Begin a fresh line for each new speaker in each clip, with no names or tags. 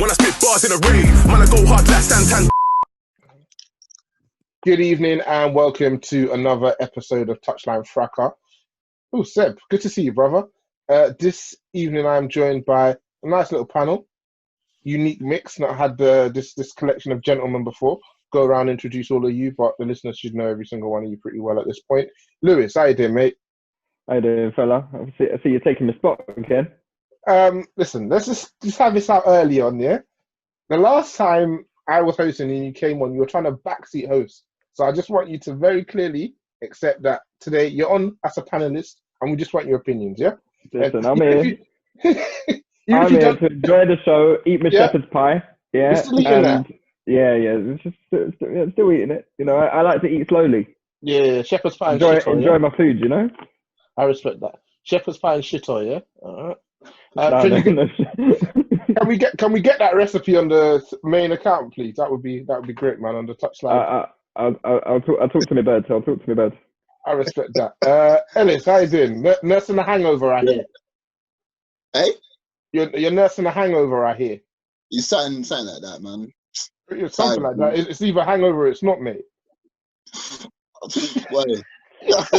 When I spit bars in a rave, man, I go hard like Santan.
Good evening and welcome to another episode of Touchline Fracas. Oh, Seb, good to see you, brother. This evening I'm joined by a nice little panel, unique mix. Not had this collection of gentlemen before. Go around and introduce all of you, but the listeners should know every single one of you pretty well at this point. Lewis, how you doing, mate?
How you doing, fella? I see you're taking the spot again.
Listen, let's just have this out early on, yeah? The last time I was hosting and you came on, you were trying to backseat host. So I just want you to very clearly accept that today you're on as a panelist and we just want your opinions, yeah?
Listen, I'm here.
I'm
here to enjoy the show, eat my shepherd's pie. Yeah.
You're still eating that?
Yeah. It's just still eating it. You know, I like to eat slowly.
Yeah, shepherd's pie and
enjoy my food, you know?
I respect that. Shepherd's pie and shit oil, yeah? All
right.
Can we get that recipe on the main account, please? That would be great, man. On the Touchline.
I'll talk to my birds.
I respect that. Ellis, how you doing? Nursing a hangover, I hear.
Hey?
You're nursing a hangover, I hear.
You're something like that, man.
It's something like that. It's either hangover or it's not, mate.
Wait.
Ellis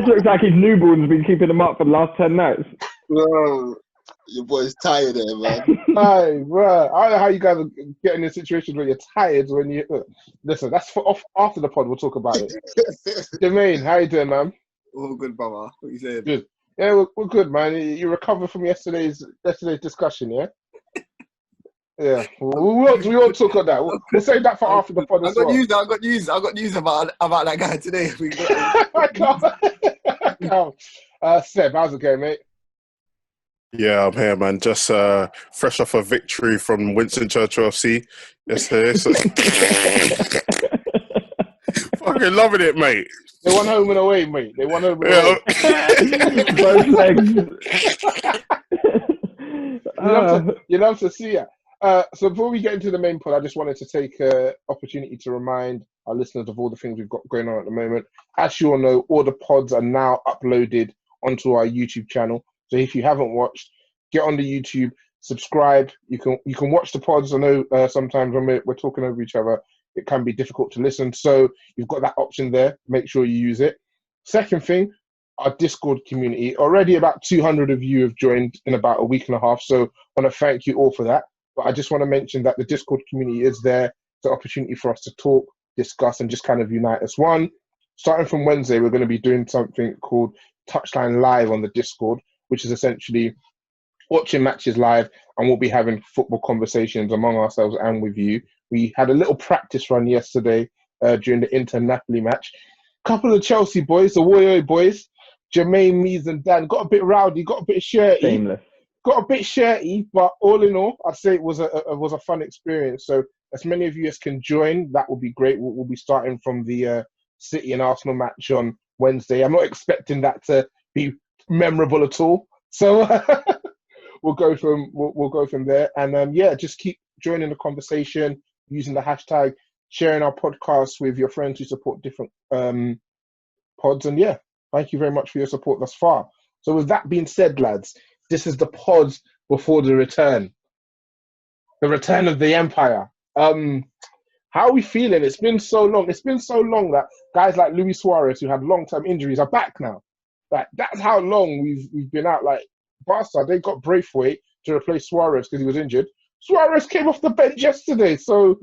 looks like his newborn's been keeping him up for the last 10 nights.
Bro, your boy's tired there, man.
Hi, bro. I don't know how you guys are getting in situations where you're tired when you... Listen, that's after the pod. We'll talk about it. Jermaine, how you doing, man?
All good, brother. What you saying?
Good. Yeah, we're good, man. You recovered from yesterday's discussion, yeah? Yeah, we won't talk on that. We'll save that for after the pod.
I got news about that guy today.
I can't. Seb, how's it going, mate?
Yeah, I'm here, man. Just fresh off a victory from Winston Churchill FC yesterday. So... Fucking loving it, mate.
They won home and away, mate. They won home and away.
Both legs.
You love to see it. So before we get into the main pod, I just wanted to take an opportunity to remind our listeners of all the things we've got going on at the moment. As you all know, all the pods are now uploaded onto our YouTube channel. So if you haven't watched, get on the YouTube, subscribe. You can watch the pods. I know sometimes when we're talking over each other, it can be difficult to listen. So you've got that option there. Make sure you use it. Second thing, our Discord community. Already about 200 of you have joined in about a week and a half. So I want to thank you all for that. But I just want to mention that the Discord community is there. It's an opportunity for us to talk, discuss, and just kind of unite as one. Starting from Wednesday, we're going to be doing something called Touchline Live on the Discord, which is essentially watching matches live, and we'll be having football conversations among ourselves and with you. We had a little practice run yesterday during the Inter-Napoli match. A couple of Chelsea boys, the Morayo boys, Jermaine, Mees, and Dan, got a bit rowdy, got a bit shirty.
Shameless.
Got a bit shirty, but all in all, I'd say it was a fun experience. So as many of you as can join, that would be great. We'll be starting from the City and Arsenal match on Wednesday. I'm not expecting that to be memorable at all. So we'll go from there. And just keep joining the conversation, using the hashtag, sharing our podcast with your friends who support different pods. And yeah, thank you very much for your support thus far. So with that being said, lads, this is the pod before the return of the Empire. How are we feeling? It's been so long. It's been so long that guys like Luis Suarez, who had long-term injuries, are back now. Like, that's how long we've been out. Like, Barca, they got Braithwaite to replace Suarez because he was injured. Suarez came off the bench yesterday. So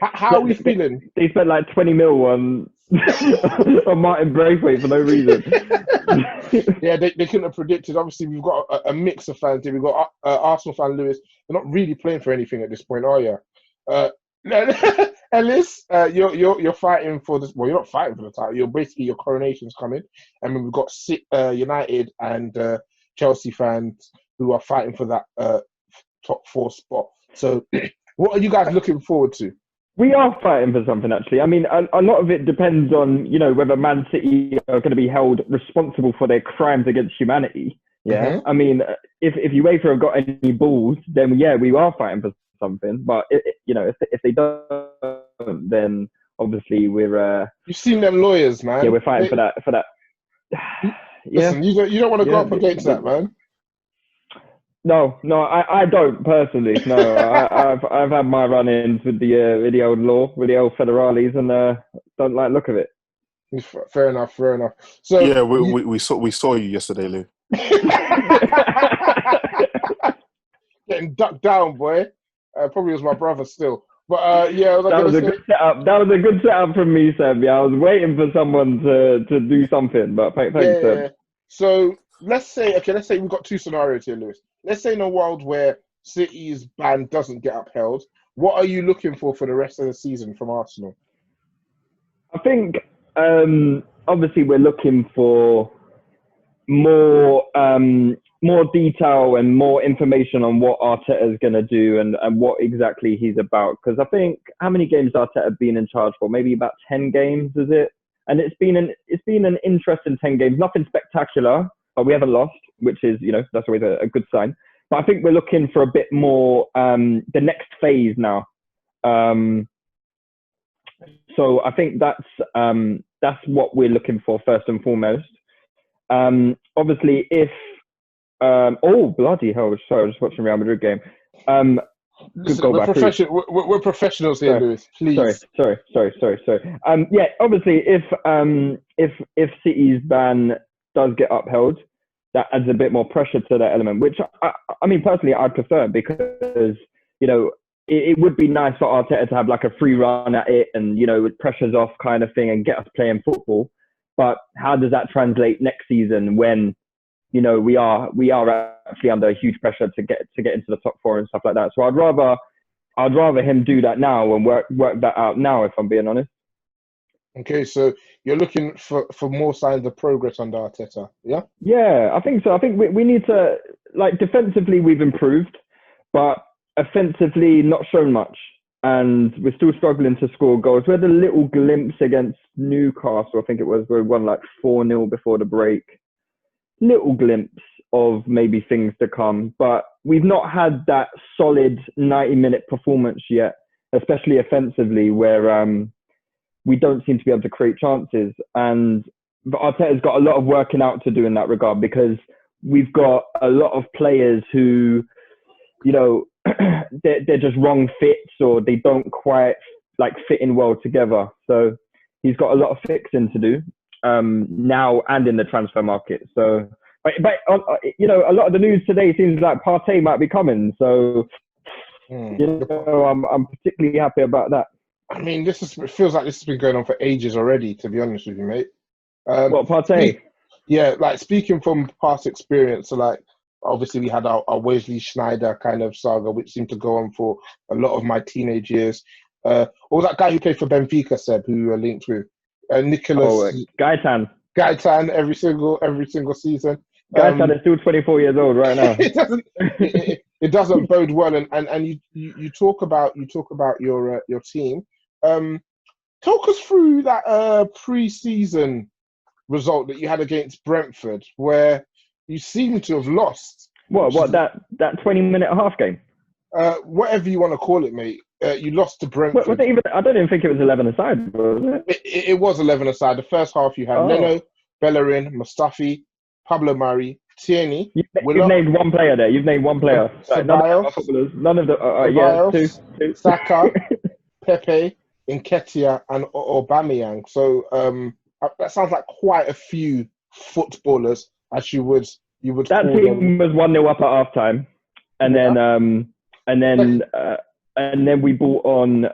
how are we feeling?
They spent like 20 mil on Martin Braithwaite for no reason.
Yeah, they couldn't have predicted. Obviously, we've got a mix of fans here. We've got Arsenal fan Lewis. They're not really playing for anything at this point, are you? Ellis, you're fighting for this. Well, you're not fighting for the title. You're basically, your coronation's coming. And we've got United and Chelsea fans who are fighting for that top 4 spot. So what are you guys looking forward to?
We are fighting for something, actually. I mean, a lot of it depends on, whether Man City are going to be held responsible for their crimes against humanity. Yeah. Mm-hmm. I mean, if UEFA have got any balls, then yeah, we are fighting for something. But if they don't, then obviously we're.
You've seen them lawyers, man.
Yeah, we're fighting for that.
Listen, you don't want to go up against that, man.
No, I don't personally. No, I've had my run-ins with the old law, with the old federales, and don't like the look of it.
Fair enough. So
Yeah, we saw you yesterday, Lou.
getting ducked down, boy. Probably was my brother still. But yeah,
that was a good setup. That was a good setup from me, Seb. Yeah, I was waiting for someone to do something, but thanks,
yeah.
Seb.
So let's say we've got two scenarios here, Lewis. Let's say in a world where City's ban doesn't get upheld, what are you looking for the rest of the season from Arsenal?
I think obviously we're looking for more detail and more information on what Arteta is going to do and what exactly he's about. Because I think how many games Arteta been in charge for? Maybe about 10 games, is it? And it's been an interesting 10 games. Nothing spectacular, but we haven't lost, which is, that's always a good sign. But I think we're looking for a bit more the next phase now. So I think that's what we're looking for first and foremost. Obviously, if oh bloody hell! Sorry, I was just watching Real Madrid game.
Listen, we're professionals here, Lewis. Please.
Sorry. Yeah, obviously, if City's ban does get upheld, that adds a bit more pressure to that element, which I mean personally I prefer, because it would be nice for Arteta to have like a free run at it and with pressures off kind of thing and get us playing football. But how does that translate next season when we are actually under huge pressure to get into the top four and stuff like that? So I'd rather him do that now and work that out now, if I'm being honest.
Okay, so you're looking for more signs of progress under Arteta, yeah?
Yeah, I think so. I think we need to, defensively we've improved, but offensively not shown much. And we're still struggling to score goals. We had a little glimpse against Newcastle, I think it was, where we won 4-0 before the break. Little glimpse of maybe things to come, but we've not had that solid 90-minute performance yet, especially offensively, where we don't seem to be able to create chances. And Arteta's got a lot of working out to do in that regard, because we've got a lot of players who, they're just wrong fits, or they don't quite fit in well together. So he's got a lot of fixing to do now and in the transfer market. So, but a lot of the news today seems like Partey might be coming. So, I'm particularly happy about that.
I mean, it feels like this has been going on for ages already, to be honest with you, mate.
What, Partey?
Yeah, speaking from past experience, so obviously we had our Wesley Schneider kind of saga, which seemed to go on for a lot of my teenage years. What was that guy who played for Benfica, Seb, who you were linked with? Nicholas
Gaitan
every single season.
Gaitan is still 24 years old right now.
it doesn't bode well. And you talk about your team. Talk us through that pre-season result that you had against Brentford, where you seem to have lost.
What that 20-minute half game?
Whatever you want to call it, mate. You lost to Brentford.
Was it even, I don't even think it was 11 aside, was it?
It was 11 aside. The first half you had Leno, Bellerin, Mustafi, Pablo Mari, Tierney.
You've named one player there. You've named one player. None of the two.
Saka, Pepe, Nketiah, and Aubameyang. So that sounds like quite a few footballers, as you would.
That team was 1-0 up at half time, and then we brought on.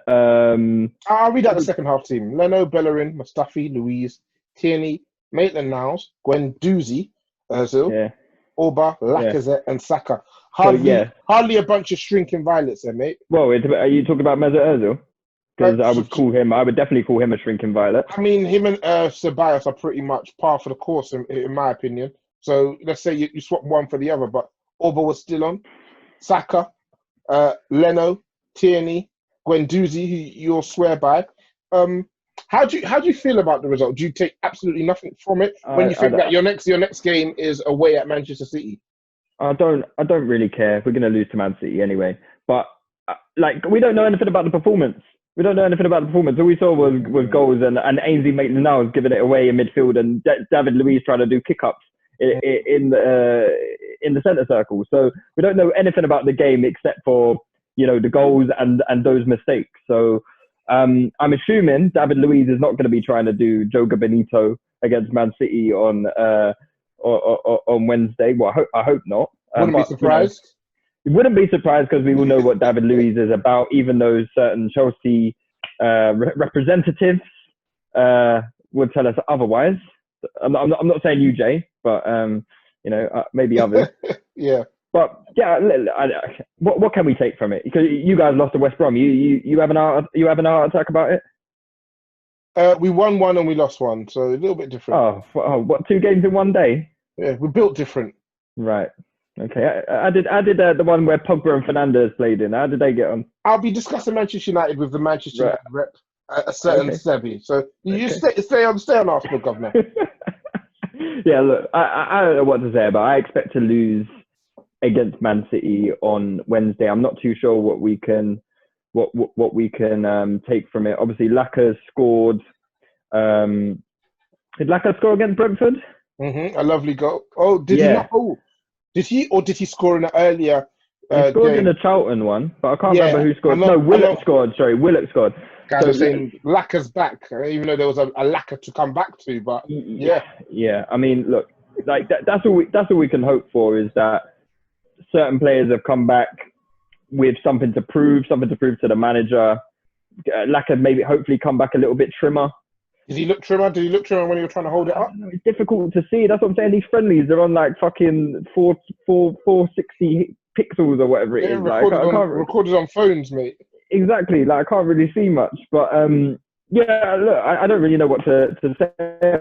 I'll read out the second half team: Leno, Bellerin, Mustafi, Luiz, Tierney, Maitland-Niles, Guendouzi, Ozil, Orba, Lacazette, and Saka. Hardly a bunch of shrinking violets there, mate.
Well, are you talking about Mesut Ozil? Because I would definitely call him a shrinking violet.
I mean, him and Ceballos are pretty much par for the course, in my opinion. So let's say you swap one for the other, but Orba was still on. Saka, Leno, Tierney, Guendouzi, who you'll swear by. How do you feel about the result? Do you take absolutely nothing from it when you think that your next game is away at Manchester City?
I don't really care. We're going to lose to Man City anyway. But we don't know anything about the performance. All we saw was goals and Ainsley Maitland-Niles giving it away in midfield, and David Luiz trying to do kick-ups. in the centre circle. So we don't know anything about the game except for the goals and those mistakes. So I'm assuming David Luiz is not going to be trying to do Joga Benito against Man City on Wednesday. Well, I hope not.
Wouldn't be surprised.
Wouldn't be surprised because we all know what David Luiz is about, even though certain Chelsea representatives would tell us otherwise. I'm not saying you, Jay, but maybe others.
Yeah.
But yeah, what can we take from it? Because you guys lost to West Brom. You have an heart attack about it?
We won one and we lost one, so a little bit different.
Oh, what, 2 games in one day?
Yeah, we built different.
Right. Okay. I did the one where Pogba and Fernandes played in. How did they get on?
I'll be discussing Manchester United with the Manchester United rep, a certain Sebi. So you stay on Arsenal, governor.
Yeah, look, I don't know what to say, but I expect to lose against Man City on Wednesday. I'm not too sure what we can take from it. Obviously, Laka scored. Did Laka score against Brentford?
A lovely goal. Oh, did he not? Oh, did he score in an earlier?
He scored in the Charlton one, but I can't remember who scored. No, Willock scored. Sorry, Willock scored.
Guys are saying Laka's back, even though there was a Laka to come back to. But
yeah. I mean, look, like that's all we can hope for is that certain players have come back with something to prove to the manager. Laka maybe hopefully come back a little bit trimmer.
Did he look trimmer? Did he look trimmer when he was trying to hold it up?
It's difficult to see. That's what I'm saying. These friendlies, they're on like fucking 460 pixels or whatever it is.
Recorded on phones, mate.
Exactly. Like I can't really see much, but yeah. Look, I don't really know what to say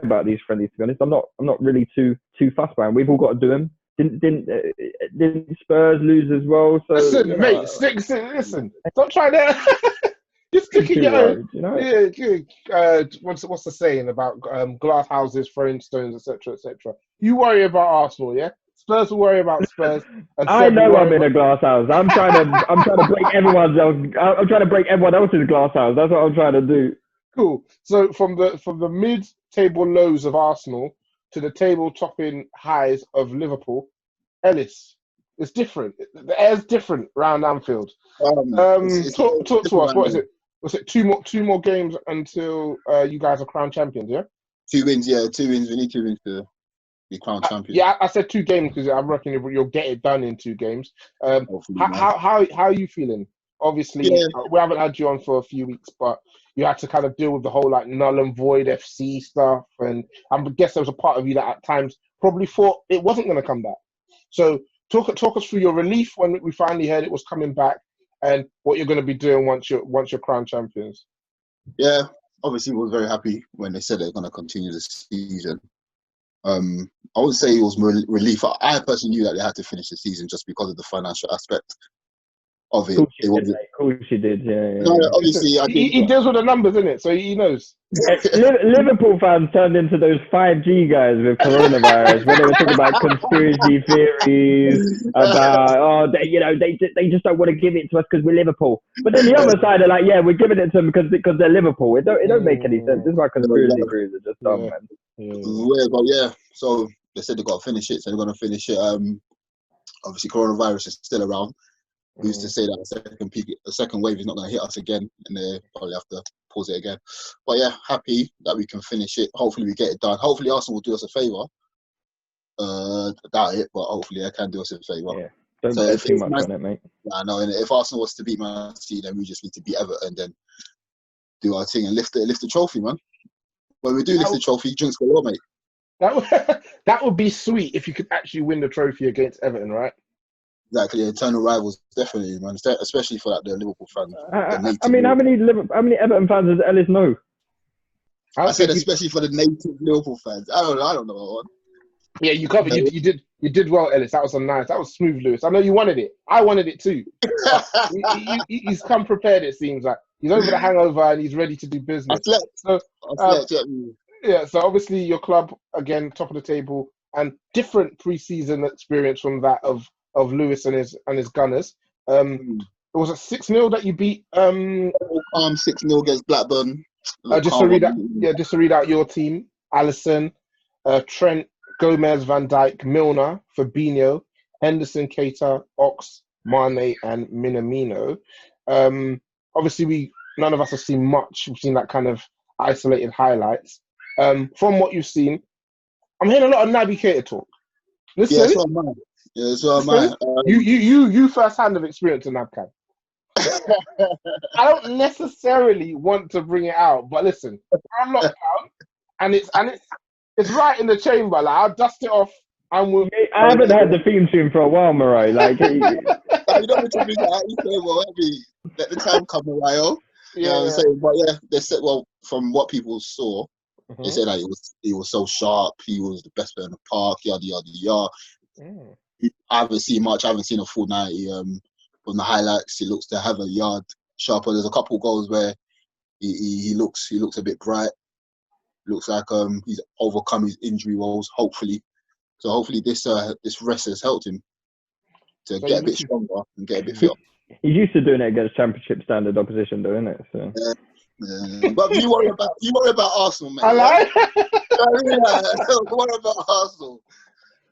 about these friendlies. To be honest, I'm not really too fussed by them. We've all got to do them. Didn't Spurs lose as well? So
listen, mate. Listen. Stop trying to. Just sticking your own. What's the saying about glass houses, throwing stones, etc., etc. You worry about Arsenal, yeah. Spurs will worry about Spurs. And
I know I'm in a glass house. I'm trying to break everyone else. I'm trying to break everyone else's glass house. That's what I'm trying to do.
Cool. So from the mid-table lows of Arsenal to the table-topping highs of Liverpool, Ellis, it's different. The air's different around Anfield. Talk to us. What is it? Was it two more games until you guys are crowned champions? Yeah.
2 wins. Yeah, 2 wins. We need 2 wins to be crowned champions.
Yeah, I said 2 games because I reckon you'll get it done in 2 games. How are you feeling? Obviously, we haven't had you on for a few weeks, but you had to kind of deal with the whole like null and void FC stuff, and I guess there was a part of you that at times probably thought it wasn't going to come back. So talk us through your relief when we finally heard it was coming back, and what you're going to be doing once you're crowned champions.
Yeah, obviously we were very happy when they said they're going to continue the season. I wouldn't say it was relief. I personally knew that they had to finish the season just because of the financial aspect of it.
Of course you did, yeah.
No, obviously,
he deals with the numbers, innit? So he knows.
Liverpool fans turned into those 5G guys with coronavirus when they were talking about conspiracy theories about they just don't want to give it to us because we're Liverpool. But then the other side are like, yeah, we're giving it to them because they're Liverpool. It don't make any sense. This is why conspiracy theories are just dumb, man.
Weird, but yeah. So they said they got to finish it, so they're going to finish it. Obviously, coronavirus is still around. Who's to say that a second wave is not going to hit us again, and they probably have to pause it again. But yeah, happy that we can finish it. Hopefully, we get it done. Hopefully, Arsenal will do us a favour. Doubt it, but hopefully, they can do us a favour.
Yeah, don't bet too much on it, mate.
I know. And if Arsenal was to beat Man City, then we just need to beat Everton, and then do our thing and lift the trophy, man. When we do lift the trophy, drinks galore, mate.
That would be sweet if you could actually win the trophy against Everton, right?
Exactly, eternal rivals, definitely, man. Especially for like the Liverpool fans.
I mean, how many Everton fans does Ellis know?
I said especially for the native Liverpool fans. I don't know.
Yeah, you covered. You did well, Ellis. That was nice. That was smooth, Lewis. I know you wanted it. I wanted it too. He's come prepared. It seems like he's over the hangover and he's ready to do business.
I slept.
Yeah. So obviously your club again, top of the table, and different pre-season experience from that of Lewis and his Gunners. It was a 6-0 that you beat.
6-0 against Blackburn.
Just to read out your team: Alisson, Trent, Gomez, Van Dijk, Milner, Fabinho, Henderson, Keita, Ox, Mane, and Minamino. Obviously, none of us have seen much. We've seen like kind of isolated highlights. From what you've seen, I'm hearing a lot of Naby Keita talk. Listen,
so am I. Yeah, so am
listen,
I.
you firsthand have experience in Nabcan. I don't necessarily want to bring it out, but listen, we're on lockdown, and it's right in the chamber. Like, I'll dust it off, and we'll.
I haven't heard the theme tune for a while, Morayo. Like,
You don't need to bring it out. You say, well, let the time come, Morayo. You know what I'm saying? But yeah, they said, well, from what people saw, they said that he was so sharp. He was the best player in the park. Yada yada yada. I haven't seen much. I haven't seen a full 90. From the highlights, he looks to have a yard sharper. There's a couple goals where he looks a bit bright. Looks like he's overcome his injury woes. Hopefully, this rest has helped him to get a bit stronger and get a bit fitter.
He's used to doing it against Championship standard opposition, though, isn't it? So.
But you worry about Arsenal, man.
I like.
Worry about Arsenal.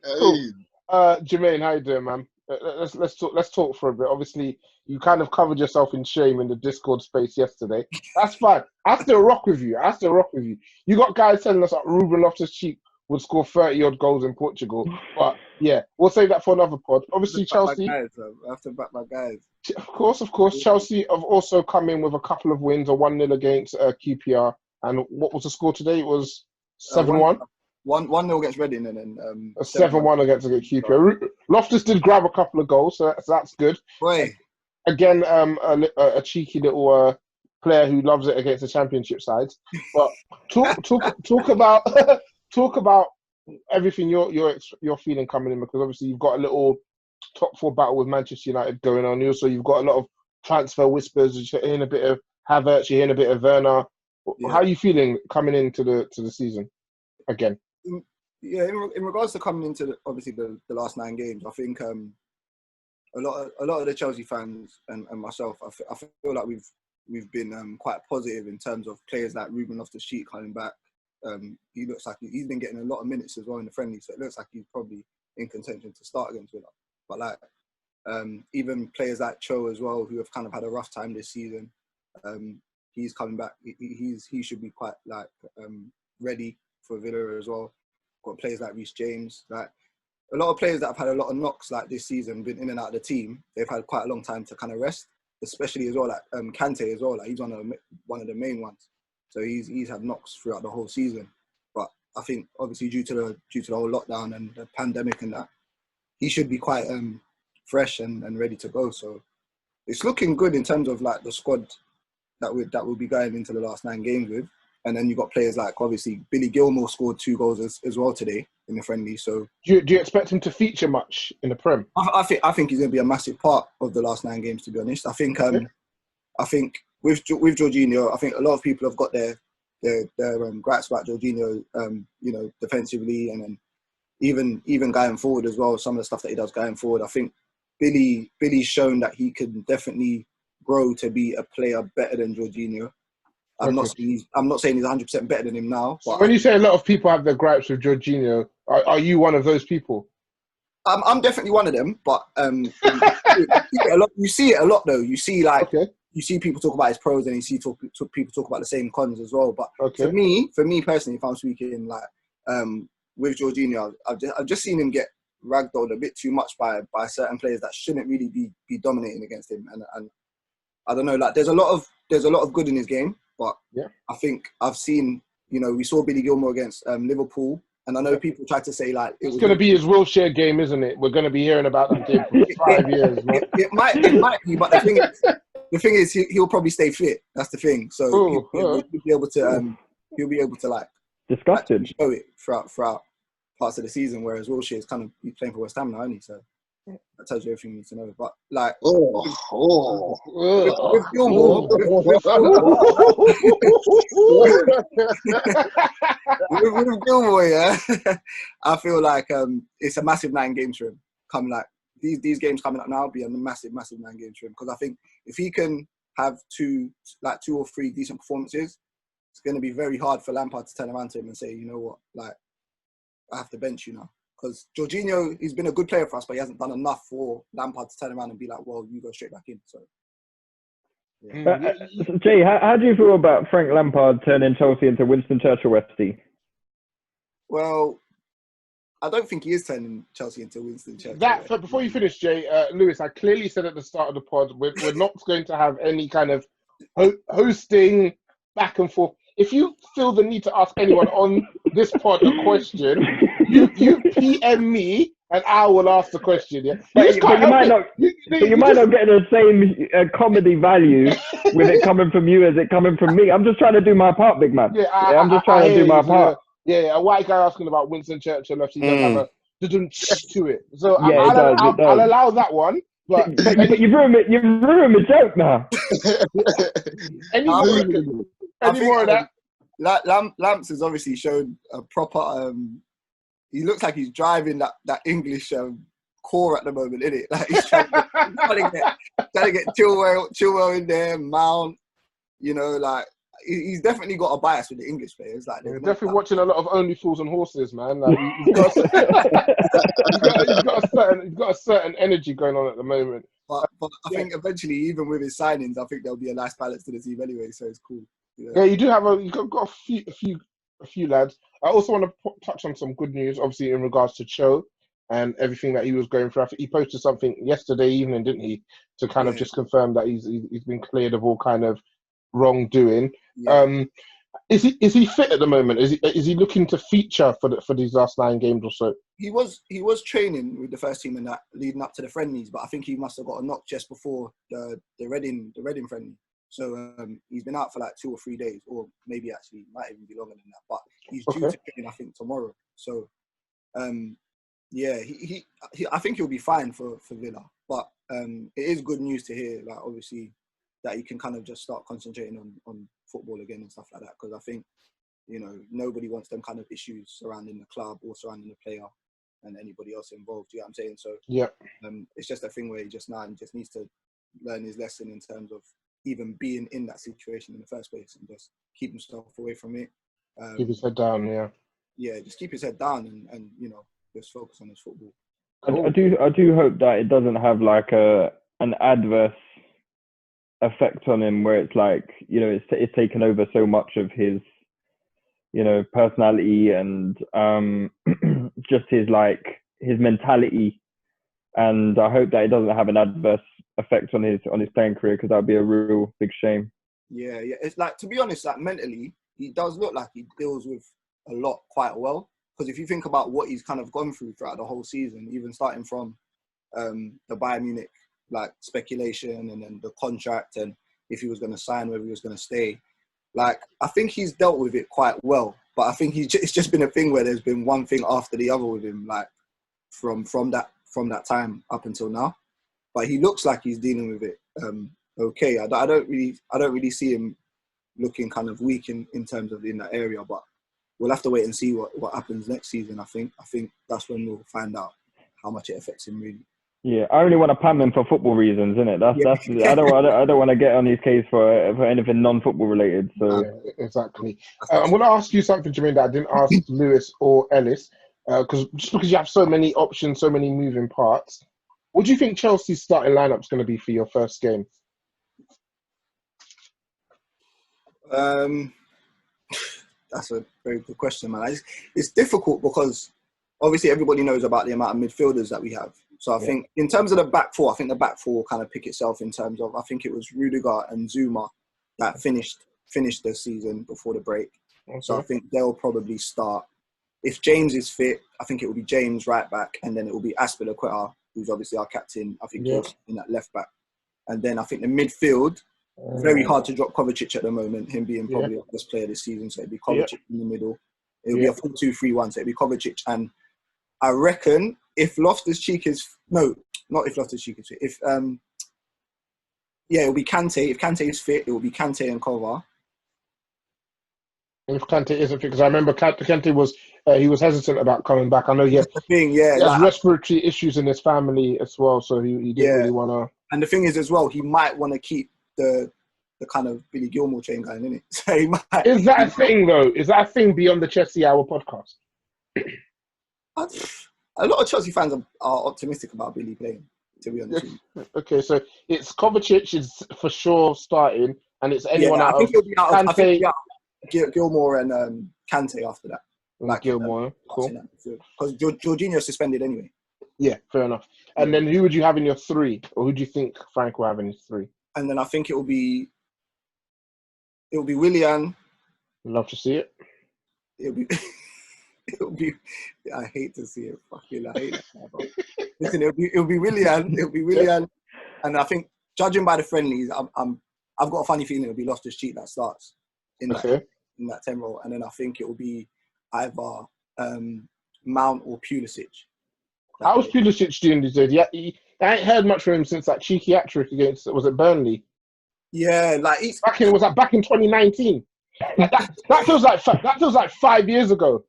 Cool. Jermaine, how you doing, man? Let's talk for a bit. Obviously, you kind of covered yourself in shame in the Discord space yesterday. That's fine. I still rock with you. You got guys telling us that Ruben Loftus-Cheek would score 30-odd goals in Portugal. But yeah, we'll save that for another pod. Obviously, Chelsea.
I have to back my guys.
Of course. Chelsea have also come in with a couple of wins, a 1-0 against QPR. And what was the score today? It was 7-1.
1-0 against Reading and then
a 7-1 against QPR. Loftus did grab a couple of goals, so that's good.
Boy.
Again, a cheeky little player who loves it against the Championship sides. But talk about talk about everything you're feeling coming in, because obviously you've got a little top 4 battle with Manchester United going on. Also, you've got a lot of transfer whispers. You're hearing a bit of Havertz. You're hearing a bit of Werner. Yeah. How are you feeling coming into the season again?
Yeah, in regards to coming into obviously the last 9 games, I think a lot of the Chelsea fans and myself, I feel like we've been quite positive in terms of players like Ruben Loftus-Cheek coming back. He looks like he's been getting a lot of minutes as well in the friendly, so it looks like he's probably in contention to start against Villa. But like even players like Cho as well, who have kind of had a rough time this season, he's coming back. He should be quite like ready for Villa as well. Got players like Reece James, like a lot of players that have had a lot of knocks like this season, been in and out of the team. They've had quite a long time to kind of rest, especially as well like Kante as well. Like he's one of the main ones. So he's had knocks throughout the whole season. But I think obviously due to the whole lockdown and the pandemic and that, he should be quite fresh and ready to go. So it's looking good in terms of like the squad that we'll be going into the last 9 games with. And then you've got players like, obviously, Billy Gilmour scored 2 goals as well today in the friendly. So
do you expect him to feature much in the Prem?
I think he's going to be a massive part of the last 9 games, to be honest. I think with Jorginho, I think a lot of people have got their gripes about Jorginho, defensively, and then even going forward as well. Some of the stuff that he does going forward, I think Billy's shown that he can definitely grow to be a player better than Jorginho. I'm not saying he's 100% better than him now. But
when you say a lot of people have their gripes with Jorginho, are you one of those people?
I'm definitely one of them, but you see it a lot though. You see you see people talk about his pros, and you see people talk about the same cons as well. But for me personally, if I'm speaking like with Jorginho, I've just seen him get ragdolled a bit too much by certain players that shouldn't really be dominating against him, and I don't know. Like there's a lot of good in his game. But I think I've seen, we saw Billy Gilmour against Liverpool, and I know people tried to say like
it's going to be his Wilshere game, isn't it? We're going to be hearing about that game for 5 years, man.
It might be, but the thing is, he'll probably stay fit. That's the thing. So he'll be able to like
disgusted
show it throughout parts of the season. Whereas Wilshere is kind of he's playing for West Ham now, only so. That tells you everything you need to know. But like, with Gilmour, with Gilmour, yeah, I feel like it's a massive 9 games for him. Come like these games coming up now will be a massive 9 games for him, because I think if he can have 2 or 3 decent performances, it's going to be very hard for Lampard to turn around to him and say, you know what, like I have to bench you now. Because Jorginho, he's been a good player for us, but he hasn't done enough for Lampard to turn around and be like, well, you go straight back in. So, yeah.
Jay, how do you feel about Frank Lampard turning Chelsea into Winston Churchill FC?
Well, I don't think he is turning Chelsea into Winston Churchill.
Before you finish, Jay, Lewis, I clearly said at the start of the pod, we're not going to have any kind of hosting back and forth. If you feel the need to ask anyone on this pod a question, you PM me and I will ask the question. Yeah,
but you might not get the same comedy value with it coming from you as it coming from me. I'm just trying to do my part, big man. I'm just trying to do my part.
Yeah, a white guy asking about Winston Churchill if he does have a to it. So I'll allow that one. But
you've ruined my joke now.
Any more of that?
Lamps has obviously shown a proper. He looks like he's driving that English core at the moment, isn't it? Like he's trying to get Chilwell in there, Mount. You know, like he's definitely got a bias with the English players. Like
he's definitely watching a lot of Only Fools and Horses, man. Like, he's got a certain energy going on at the moment.
But I think eventually, even with his signings, I think there'll be a nice balance to the team anyway. So it's cool.
Yeah, you do have you've got a few lads. I also want to touch on some good news, obviously in regards to Cho and everything that he was going through. I think he posted something yesterday evening, didn't he, to kind of just confirm that he's been cleared of all kind of wrongdoing. Yeah. Is he fit at the moment? Is he looking to feature for these last 9 games or so?
He was training with the first team and that leading up to the friendlies, but I think he must have got a knock just before the Reading friendly. So he's been out for like 2 or 3 days, or maybe actually might even be longer than that. But he's due to train, I think, tomorrow. So yeah, he I think he'll be fine for Villa. But it is good news to hear, like obviously, that he can kind of just start concentrating on football again and stuff like that. Because I think, you know, nobody wants them kind of issues surrounding the club or surrounding the player and anybody else involved. You know what I'm saying? So
yeah,
it's just a thing where he just needs to learn his lesson in terms of even being in that situation in the first place and just keep himself away from it.
Keep his head down, yeah.
Yeah, just keep his head down and you know, just focus on his football.
I do hope that it doesn't have like an adverse effect on him where it's like, you know, it's taken over so much of his, you know, personality and just his mentality. And I hope that it doesn't have an adverse effect on his playing career, because that would be a real big shame.
Yeah. It's like, to be honest, like mentally, he does look like he deals with a lot quite well. Because if you think about what he's kind of gone through throughout the whole season, even starting from the Bayern Munich like speculation and then the contract and if he was going to sign, whether he was going to stay, like I think he's dealt with it quite well. But I think it's just been a thing where there's been one thing after the other with him, like from that time up until now. But he looks like he's dealing with it okay. I don't really see him looking kind of weak in terms of in that area. But we'll have to wait and see what happens next season. I think that's when we'll find out how much it affects him really.
Yeah, I only want to pam him for football reasons, innit? That's I don't want to get on his case for anything non-football related. So
yeah, exactly. I'm going to ask you something, Jermaine, that I didn't ask Lewis or Ellis, because you have so many options, so many moving parts. What do you think Chelsea's starting lineup is going to be for your first game?
That's a very good question, man. It's difficult because obviously everybody knows about the amount of midfielders that we have. So I think in terms of the back four, I think the back four will kind of pick itself in terms of, I think it was Rudiger and Zuma that finished the season before the break. Okay. So I think they'll probably start. If James is fit, I think it will be James right back, and then it will be Aspilicueta, who's obviously our captain. I think he's in that left back. And then I think the midfield, very hard to drop Kovacic at the moment, him being probably the best player this season. So it'd be Kovacic in the middle. It'll be a 4-2-3-1. So it'd be Kovacic. And I reckon if Loftus-Cheek is... No, not if Loftus-Cheek is fit. It'll be Kante. If Kante is fit, it will be Kante and Kova.
If Kante isn't fit, because I remember Kante was... he was hesitant about coming back. I know he has respiratory issues in his family as well, so he didn't really want to...
And the thing is as well, he might want to keep the kind of Billy Gilmore chain going, isn't it? So he might...
Is that a thing, though? Is that a thing beyond the Chelsea Hour podcast?
A lot of Chelsea fans are optimistic about Billy playing, to be honest with you.
Okay, so it's Kovacic is for sure starting, and it's anyone
Yeah,
out
I think
of
he'll be out of, I think
Kante,
he'll be out of Gilmore and Kante after that.
Gilmore. Cool.
Because Jorginho's suspended anyway.
Yeah, fair enough. And then who would you have in your three, or who do you think Frank will have in his three?
And then I think it will be Willian.
Love to see it.
It'll be. I hate to see it. Fucking, I hate that. Listen, it'll be Willian. It'll be Willian. And I think, judging by the friendlies, I've got a funny feeling it'll be Loftus-Cheek that starts in that 10 role, and then I think it will be either Mount or Pulisic.
How's Pulisic doing these days? Yeah, I ain't heard much from him since that cheeky hat-trick against, was it Burnley?
Yeah, like he's
back in 2019. Like that feels like 5 years ago.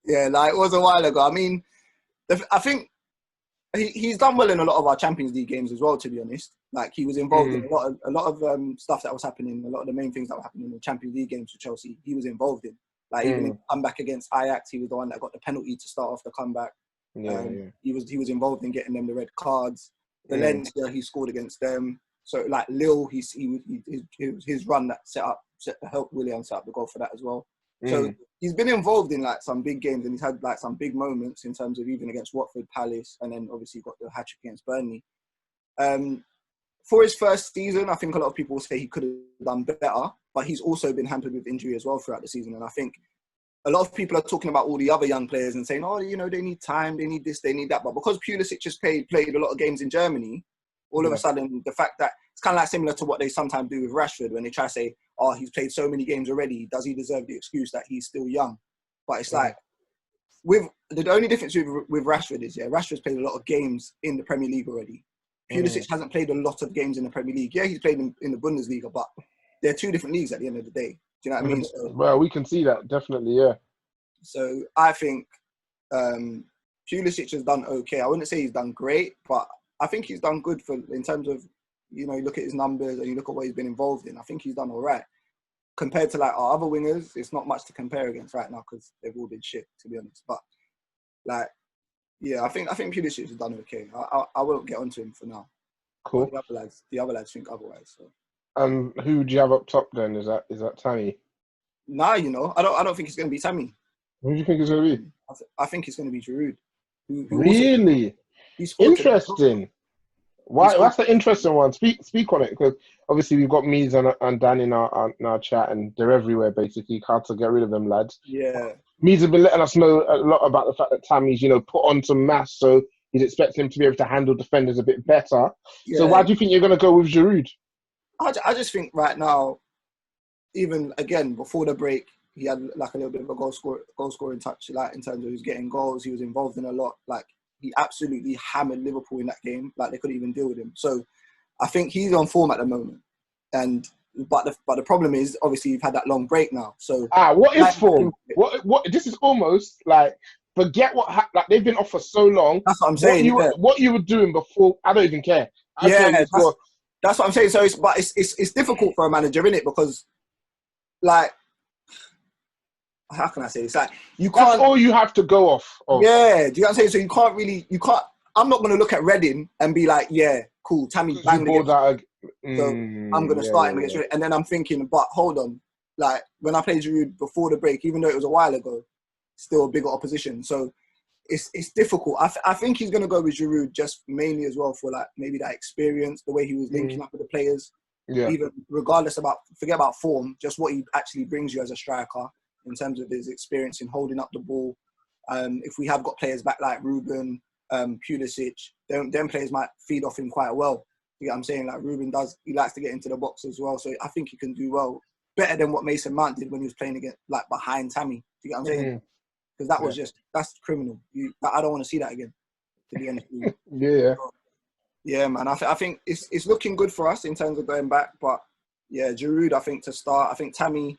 Yeah, like it was a while ago. I mean, I think he's done well in a lot of our Champions League games as well. To be honest, like he was involved in a lot of stuff that was happening. A lot of the main things that were happening in the Champions League games for Chelsea, he was involved in. Like even in the comeback against Ajax, he was the one that got the penalty to start off the comeback. He was involved in getting them the red cards. Valencia, he scored against them. So like Lille, his run that helped Willian set up the goal for that as well. So he's been involved in like some big games, and he's had like some big moments in terms of even against Watford, Palace, and then obviously got the hat-trick against Burnley. For his first season, I think a lot of people will say he could have done better, but he's also been hampered with injury as well throughout the season. And I think a lot of people are talking about all the other young players and saying, oh, you know, they need time, they need this, they need that. But because Pulisic just played a lot of games in Germany, all of a sudden, the fact that it's kind of like similar to what they sometimes do with Rashford when they try to say, oh, he's played so many games already. Does he deserve the excuse that he's still young? But it's like, with the only difference with Rashford is, Rashford's played a lot of games in the Premier League already. Pulisic hasn't played a lot of games in the Premier League. Yeah, he's played in the Bundesliga, but they're two different leagues at the end of the day. Do you know what I mean? So,
well, we can see that, definitely, yeah.
So I think Pulisic has done okay. I wouldn't say he's done great, but I think he's done good in terms of, you know, you look at his numbers and you look at what he's been involved in. I think he's done all right. Compared to like our other wingers, it's not much to compare against right now because they've all been shit, to be honest. But like, yeah, I think Pulisic has done okay. I won't get onto him for now.
Cool.
But the other lads think otherwise. So.
Who do you have up top then? Is that Tammy?
Nah, you know, I don't think it's going to be Tammy.
Who do you think it's going to be?
I think it's going to be Giroud.
Really? Interesting. Why? That's the interesting one. Speak on it, because obviously we've got Mees and Dan in our chat, and they're everywhere basically. Hard to get rid of them lads.
Yeah.
Mees have been letting us know a lot about the fact that Tammy's, you know, put on some mass, so he's expecting him to be able to handle defenders a bit better. Yeah. So why do you think you're going to go with Giroud?
I just think right now, even again before the break, he had like a little bit of a goal scoring touch, like in terms of he was getting goals. He was involved in a lot. Like he absolutely hammered Liverpool in that game. Like they couldn't even deal with him. So I think he's on form at the moment. But the problem is obviously you've had that long break now. So
what is form? What this is almost like forget like they've been off for so long.
That's what I'm saying.
What you were doing before, I don't even care.
That's what I'm saying. So it's difficult for a manager, isn't it? Because like, how can I say? It's like you can't.
That's all you have to go off of.
Yeah, do you know what I'm saying? So you can't. I'm not going to look at Reading and be like, yeah, cool. Tammy banged against. So I'm going to start him against Reading, and then I'm thinking, but hold on, like when I played Giroud before the break, even though it was a while ago, still a bigger opposition. So it's difficult. I think he's going to go with Giroud just mainly as well for like maybe that experience, the way he was linking up with the players. Yeah. Even regardless forget about form, just what he actually brings you as a striker in terms of his experience in holding up the ball. If we have got players back like Ruben, Pulisic, them players might feed off him quite well. You know what I'm saying? Like Ruben he likes to get into the box as well. So I think he can do well. Better than what Mason Mount did when he was playing against, like behind Tammy. You know what I'm saying? Because that was that's criminal. I don't want to see that again, to be honest with you.
Yeah.
Yeah, man. I think it's looking good for us in terms of going back. But yeah, Giroud, I think to start. I think Tammy,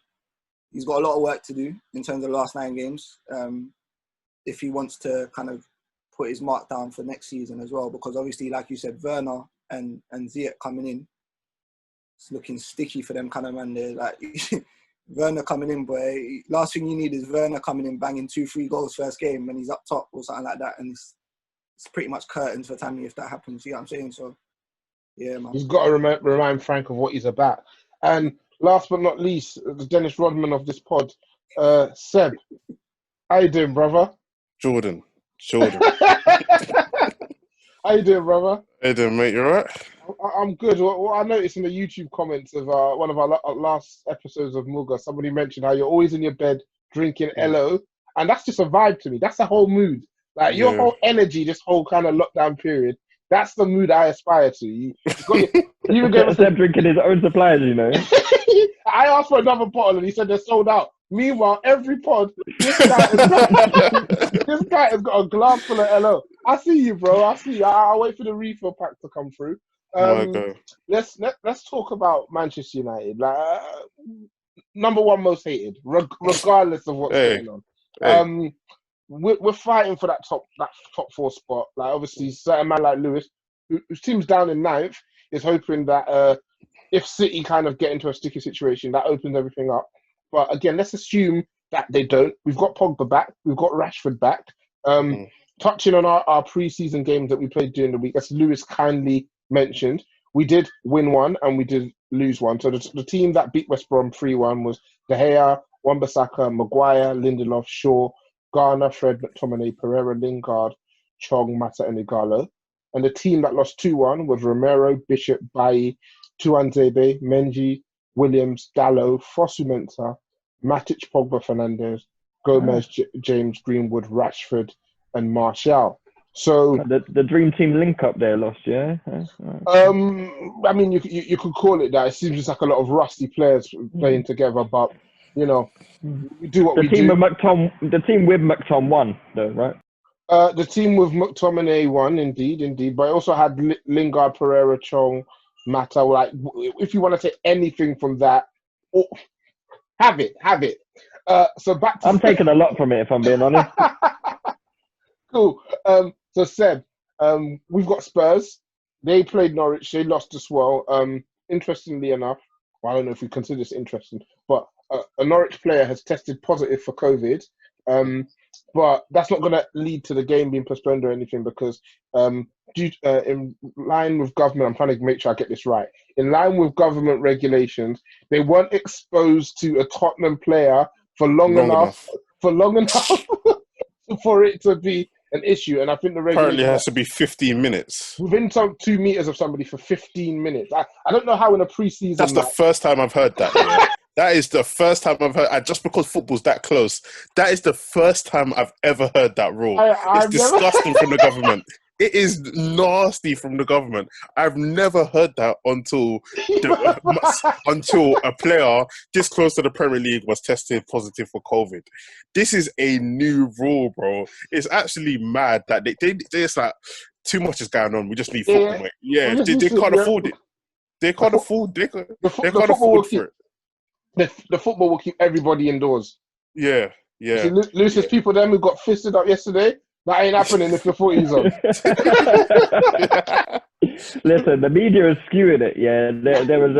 he's got a lot of work to do in terms of the last 9 games. If he wants to kind of put his mark down for next season as well. Because obviously, like you said, Werner and Ziyech coming in, it's looking sticky for them kind of man. They're like, Werner coming in, boy. Last thing you need is Werner coming in, banging 2-3 goals first game when he's up top or something like that. And it's pretty much curtains for Tammy if that happens. You know what I'm saying? So, yeah, man.
He's got to remind Frank of what he's about. And last but not least, the Dennis Rodman of this pod, Seb. How you doing, brother?
Jordan.
How you doing, brother?
Hey there, mate. You alright?
I'm good. What I noticed in the YouTube comments of one of our last episodes of Muga, somebody mentioned how you're always in your bed drinking LO, and that's just a vibe to me. That's the whole mood. Like your whole energy, this whole kind of lockdown period. That's the mood I aspire to. You even gave us
drinking his own supplies, you know.
I asked for another bottle, and he said they're sold out. Meanwhile, every pod, this guy has got a glass full of LO. I see you, bro. I see you. I'll wait for the refill pack to come through. Let's talk about Manchester United. Like number one most hated, regardless of what's going on. We're fighting for that top four spot. Like obviously, certain man like Lewis, whose team's down in 9th, is hoping that if City kind of get into a sticky situation, that opens everything up. But again, let's assume that they don't. We've got Pogba back. We've got Rashford back. Touching on our pre-season games that we played during the week, as Lewis kindly mentioned, we did win one and we did lose one. So the team that beat West Brom 3-1 was De Gea, Wan-Bissaka, Maguire, Lindelof, Shaw, Garner, Fred, McTominay, Pereira, Lingard, Chong, Mata, and Igalo. And the team that lost 2-1 was Romero, Bishop, Bailly, Tuanzebe, Menji, Williams, Dallo, Fosu-Mensah, Matic, Pogba, Fernandes, Gomez, James, Greenwood, Rashford, and Martial. So
the dream team link up there lost, yeah.
I mean, you could call it that. It seems just like a lot of rusty players playing together, but you know, we do what we do.
The team with McTom won, though, right?
The team with McTominay won, indeed. But I also had Lingard, Pereira, Chong, Mata. Like, if you want to take anything from that, have it. So back to...
I'm taking a lot from it, if I'm being honest.
Cool. So Seb, we've got Spurs. They played Norwich. They lost as well. Interestingly enough, well, I don't know if we consider this interesting, but a Norwich player has tested positive for COVID. But that's not going to lead to the game being postponed or anything because in line with government, I'm trying to make sure I get this right. In line with government regulations, they weren't exposed to a Tottenham player for long enough for it to be an issue. And I think the regulation
apparently has to be 15 minutes.
Within 2 meters of somebody for 15 minutes. I don't know how in a preseason...
That's the first time I've heard that. Yeah. That is the first time I've heard, just because football's that close, that is the first time I've ever heard that rule. It's disgusting from the government. It is nasty from the government. I've never heard that until a player this close to the Premier League was tested positive for COVID. This is a new rule, bro. It's actually mad that they it's like, too much is going on. We just need football, mate. Yeah, they can't afford it. They can't afford it. They can't afford for it.
The football will keep everybody indoors.
Yeah.
See, Lucy's people them who got fisted up yesterday, that ain't happening if your footy's on.
Listen, the media is skewing it. Yeah, there was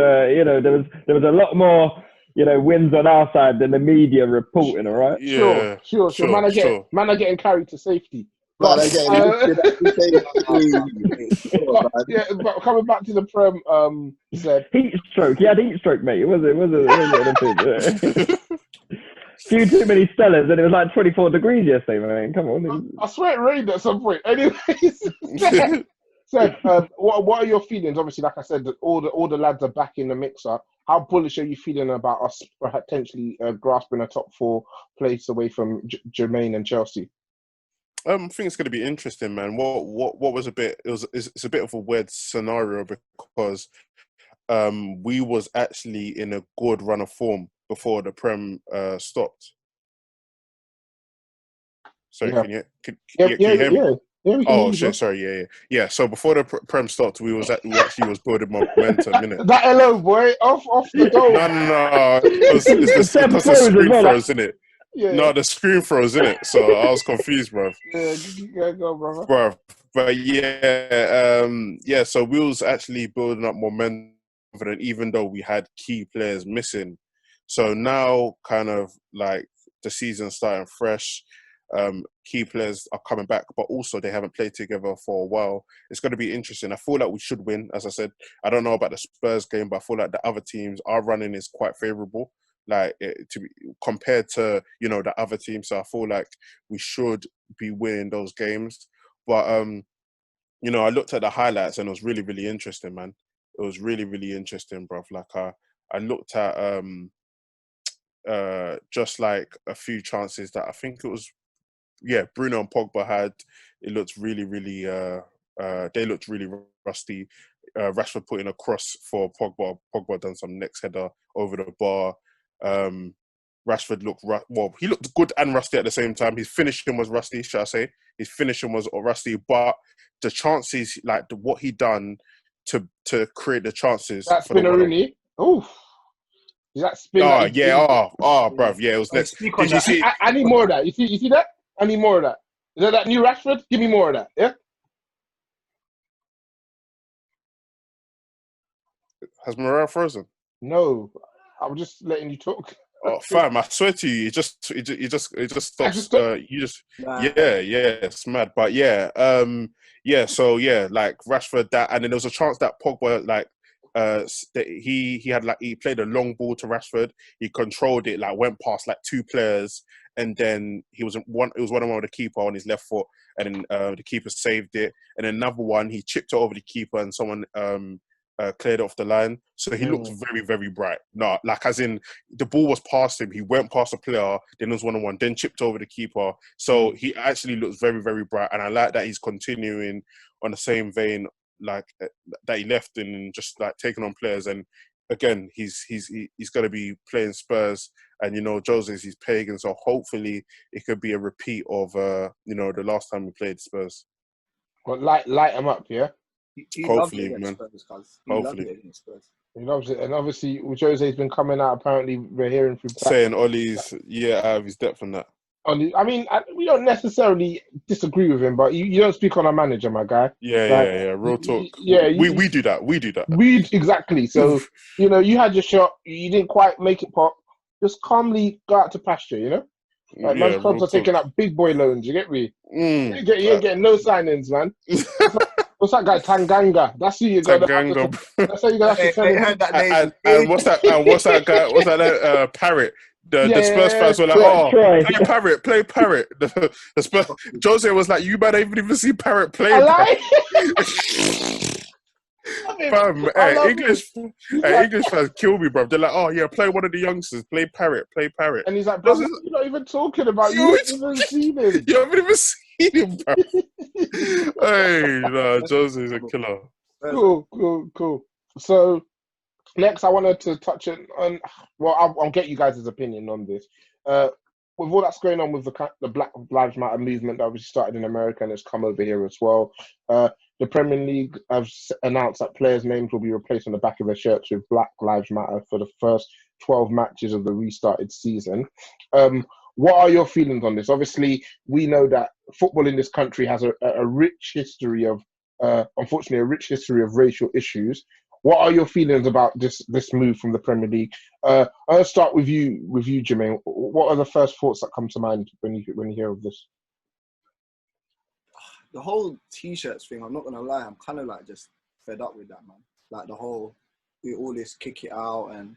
a lot more wins on our side than the media reporting. All right.
Yeah, sure. Man are getting carried to safety.
But,
but coming back to the Prem, said
heat stroke. He had heat stroke, mate. It wasn't anything. Few too many Stellas, and it was like 24 degrees yesterday, man. Come on.
I swear it rained at some point. Anyways, so what are your feelings? Obviously, like I said, all the lads are back in the mixer. How bullish are you feeling about us potentially grasping a top 4 place away from Jermaine and Chelsea?
I think it's going to be interesting, man. What was it's a bit of a weird scenario because we was actually in a good run of form before the Prem stopped. Sorry,
yeah.
can you hear me?
Yeah,
sorry, yeah. So before the Prem stopped, we actually was building momentum, innit?
That hello, boy, off the door.
No. It's the screen froze, innit? Yeah. No, the screen froze, innit? So I was confused, bro.
Yeah, go, brother.
Bro, but yeah. So we was actually building up momentum, even though we had key players missing. So now, kind of like the season starting fresh. Key players are coming back, but also they haven't played together for a while. It's going to be interesting. I feel like we should win. As I said, I don't know about the Spurs game, but I feel like the other teams, our running is quite favourable. Compared to the other teams, so I feel like we should be winning those games. But I looked at the highlights and it was really, really interesting, man. It was really, really interesting, bruv. Like I looked at just like a few chances that I think it was, Bruno and Pogba had. It looked really, really they looked really rusty. Rashford put in a cross for Pogba. Pogba done some next header over the bar. Rashford looked he looked good and rusty at the same time. His finishing was rusty, shall I say? His finishing was rusty, but the chances, like what he done to create the chances.
That's been a Rooney. Oh, that spin.
Bruv, yeah, it was next. Did you see?
I need more of that. You see that? I need more of that. Is that new Rashford? Give me more of that. Yeah.
Has Morayo frozen?
No, I'm just letting you talk.
Oh, fam! I swear to you, it just stops. It's mad. But like Rashford, that, and then there was a chance that Pogba, he played a long ball to Rashford. He controlled it, like went past like two players, and then it was one-on-one with the keeper on his left foot, and then the keeper saved it. And then another one, he chipped it over the keeper, and someone cleared off the line. So he looked very, very bright. No, like as in the ball was past him, he went past a player, then it was one-on-one, then chipped over the keeper. So he actually looks very, very bright, and I like that he's continuing on the same vein like that he left, and just like taking on players. And again, he's going to be playing Spurs, and Jose's he's pagan, so hopefully it could be a repeat of the last time we played Spurs.
But light him up, yeah.
Hopefully, man.
Hopefully. He loves it, and obviously Jose's been coming out. Apparently, we're hearing through
saying Ollie's out of his depth on that.
I mean, we don't necessarily disagree with him, but you don't speak on a manager, my guy.
Yeah. Real talk. We do that. We do that.
Exactly. So you had your shot. You didn't quite make it pop. Just calmly go out to pasture. Man's clubs are taking up big boy loans. You get me? You ain't getting no signings, man. What's that guy? Tanganga. That's who you got.
Tanganga.
That's how you got to tell him.
And what's that guy? What's that Parrot? The Spurs fans were like, play Parrot. The Spurs, Jose was like, you better even see Parrot play. English fans kill me, bro. They're like, oh yeah, play one of the youngsters, play Parrot.
And he's like, bro, you're not even talking about. You haven't even seen him.
You haven't even seen him, bro. Hey, no, Jose's a killer.
Cool. So next, I wanted to touch on. Well, I'll get you guys' opinion on this. With all that's going on with the Black Lives Matter movement that obviously started in America and has come over here as well, the Premier League have announced that players' names will be replaced on the back of their shirts with Black Lives Matter for the first 12 matches of the restarted season. What are your feelings on this? Obviously, we know that football in this country has a rich history of, unfortunately, a rich history of racial issues. What are your feelings about this move from the Premier League? I'll start with you, Jermaine. What are the first thoughts that come to mind when you hear of this?
The whole T-shirts thing, I'm not gonna lie, I'm kind of like just fed up with that, man. Like all this kick it out and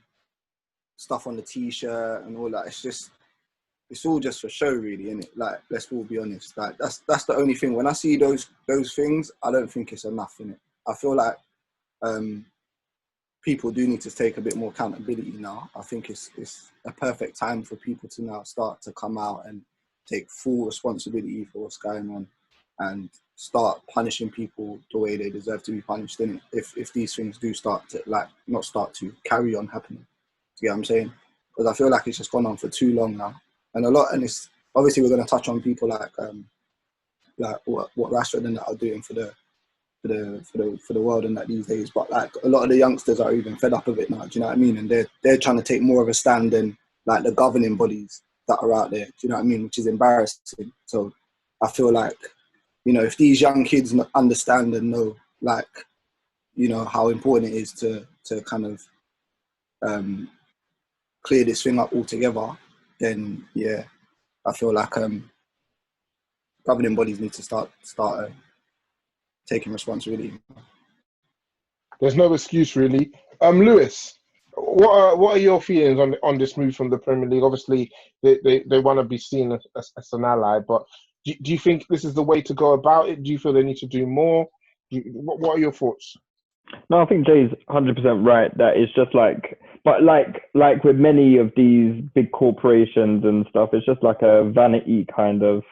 stuff on the T-shirt and all that. It's all just for show, really, innit? Like, let's all be honest. Like that's the only thing. When I see those things, I don't think it's enough, innit? I feel like people do need to take a bit more accountability now. I think it's a perfect time for people to now start to come out and take full responsibility for what's going on and start punishing people the way they deserve to be punished, innit? If these things do start to carry on happening. Do you get what I'm saying? Because I feel like it's just gone on for too long now. And it's obviously we're going to touch on people like what Rashford and that are doing for the world and that these days, but like a lot of the youngsters are even fed up of it now. Do you know what I mean? And they're trying to take more of a stand than like the governing bodies that are out there. Do you know what I mean? Which is embarrassing. So I feel like, if these young kids understand and know, like, how important it is to kind of clear this thing up altogether, then yeah, I feel like governing bodies need to start taking responsibility.
There's no excuse really. Lewis, what are your feelings on this move from the Premier League? Obviously, they want to be seen as an ally, but do you think this is the way to go about it? Do you feel they need to do more? What are your thoughts?
No, I think Jay's 100% right. That it's just like, but like with many of these big corporations and stuff, it's just like a vanity kind of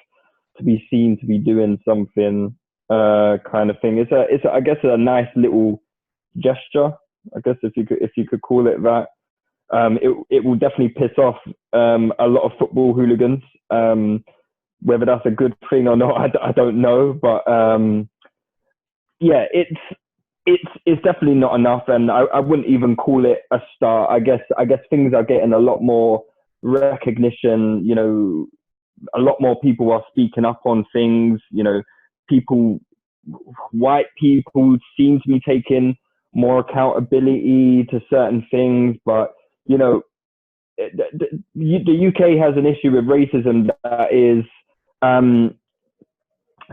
to be seen to be doing something kind of thing. It's I guess a nice little gesture, I guess if you could call it that. It will definitely piss off a lot of football hooligans. Whether that's a good thing or not, I don't know. But yeah, it's definitely not enough, and I wouldn't even call it a start. I guess things are getting a lot more recognition. You know, a lot more people are speaking up on things. You know, white people seem to be taking more accountability to certain things, but you know, the UK has an issue with racism that is,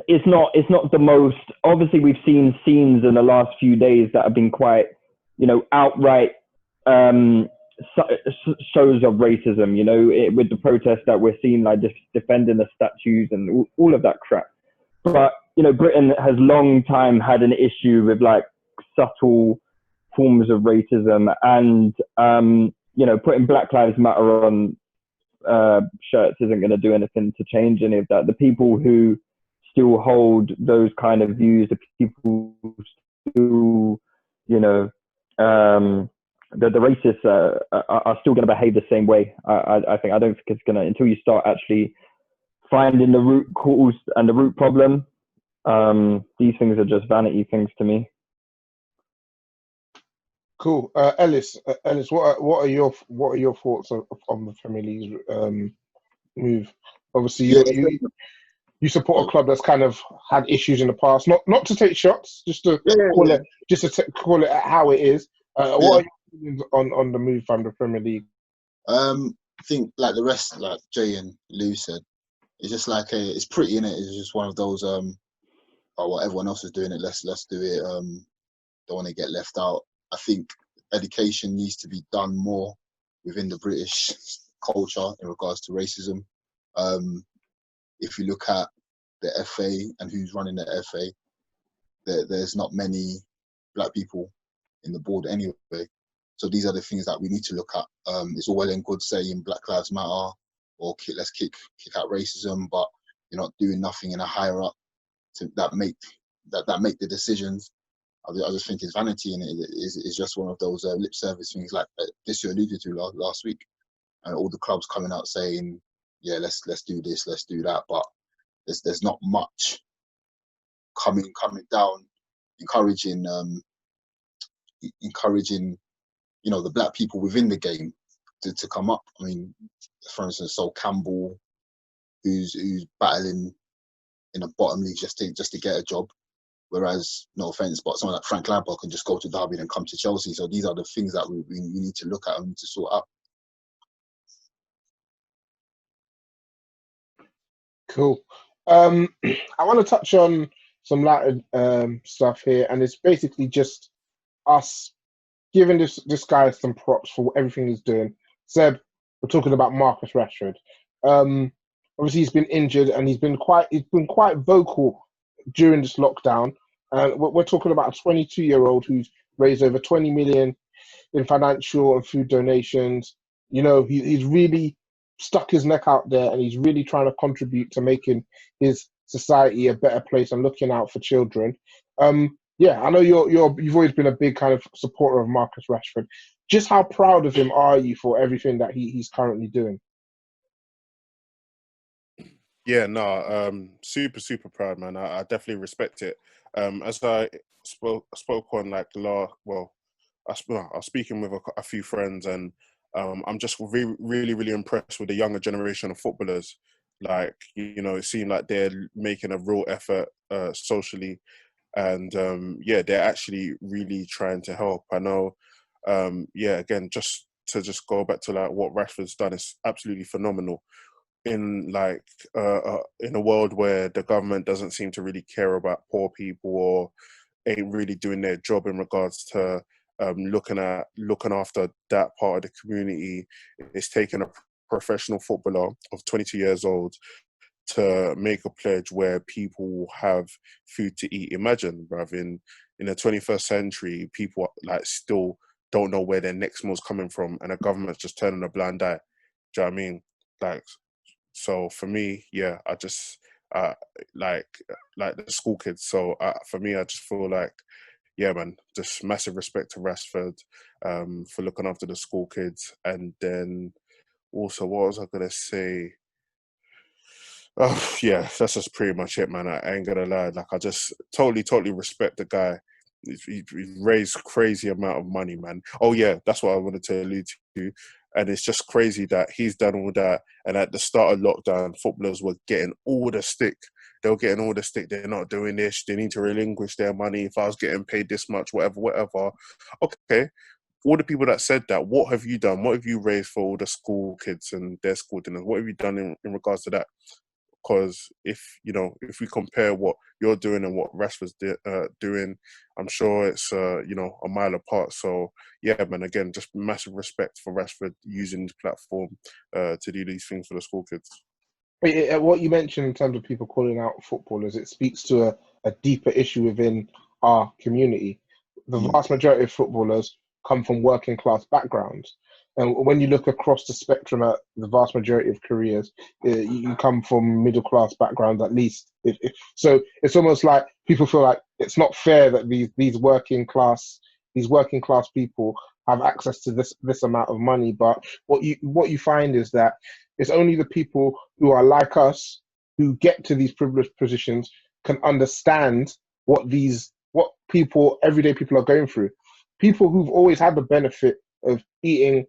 it's not the most. Obviously, we've seen scenes in the last few days that have been quite, you know, outright shows of racism. You know, with the protests that we're seeing, like just defending the statues and all of that crap. But you know, Britain has long time had an issue with like subtle forms of racism, and you know, putting Black Lives Matter on shirts isn't going to do anything to change any of that. The people who still hold those kind of views, the people who still, you know, the racists are still going to behave the same way. I don't think it's going to, until you start actually finding the root cause and the root problem. These things are just vanity things to me.
Cool, Ellis. What are your thoughts on the Premier League's move? Obviously, you support a club that's kind of had issues in the past. Not to take shots, just to call it how it is. What are your feelings on the move from the Premier League?
I think like the rest, like Jay and Lou said, it's just like it's pretty, innit? It's just one of those oh, well, everyone else is doing it, let's do it. Don't want to get left out. I think education needs to be done more within the British culture in regards to racism. If you look at the FA and who's running the FA, there's not many black people in the board anyway. So these are the things that we need to look at. It's all well and good saying Black Lives Matter or let's kick out racism, but you're not doing nothing in a higher up that make the decisions. I just think it's vanity, and it's just one of those lip service things like this you alluded to last week, and all the clubs coming out saying, yeah, let's do this, let's do that, but there's not much coming down, encouraging you know, the black people within the game to come up. I mean, for instance, Sol Campbell, who's battling in the bottom league just to get a job. Whereas, no offense, but someone like Frank Lampard can just go to Derby and come to Chelsea. So these are the things that we need to look at and need to sort out.
Cool. I want to touch on some lighter stuff here, and it's basically just us giving this guy some props for everything he's doing. Seb, we're talking about Marcus Rashford. Obviously, he's been injured, and he's been quite vocal during this lockdown. And we're talking about a 22-year-old who's raised over 20 million in financial and food donations. You know, he's really stuck his neck out there, and he's really trying to contribute to making his society a better place and looking out for children. Yeah, I know you've always been a big kind of supporter of Marcus Rashford. Just how proud of him are you for everything that he's currently doing?
Yeah, no, super proud, man. I definitely respect it. As I spoke on like I was speaking with a few friends, and I'm just really impressed with the younger generation of footballers. Like, you know, it seemed like they're making a real effort socially, and yeah, they're actually really trying to help. I know, yeah, again, just to just go back to like what Rashford's done is absolutely phenomenal. In like in a world where the government doesn't seem to really care about poor people or ain't really doing their job in regards to looking after that part of the community, it's taken a professional footballer of 22 years old to make a pledge where people will have food to eat. Imagine, bruv, in the 21st century, people like still don't know where their next meal's coming from, and the government's just turning a blind eye. Do you know what I mean? Like, so for me, yeah, I just like the school kids. So for me, I just feel like, yeah, man, just massive respect to Rashford for looking after the school kids. And then also, what was I gonna say? Oh, yeah, that's just pretty much it, man. I ain't gonna lie. Like, I just totally respect the guy. He raised crazy amount of money, man. Oh, yeah, that's what I wanted to allude to. And it's just crazy that he's done all that. And at the start of lockdown, footballers were getting all the stick. They were getting all the stick. They're not doing this. They need to relinquish their money. If I was getting paid this much, whatever. Okay. All the people that said that, what have you done? What have you raised for all the school kids and their school dinners? What have you done in regards to that? Because if we compare what you're doing and what Rashford's doing, I'm sure it's a mile apart. So yeah, man, again, just massive respect for Rashford using his platform to do these things for the school kids.
What you mentioned in terms of people calling out footballers, it speaks to a deeper issue within our community. The vast majority of footballers come from working class backgrounds. And when you look across the spectrum at the vast majority of careers, you come from middle class backgrounds at least. So it's almost like people feel like it's not fair that these working class people have access to this amount of money. But what you find is that it's only the people who are like us who get to these privileged positions can understand what everyday people are going through. People who've always had the benefit of eating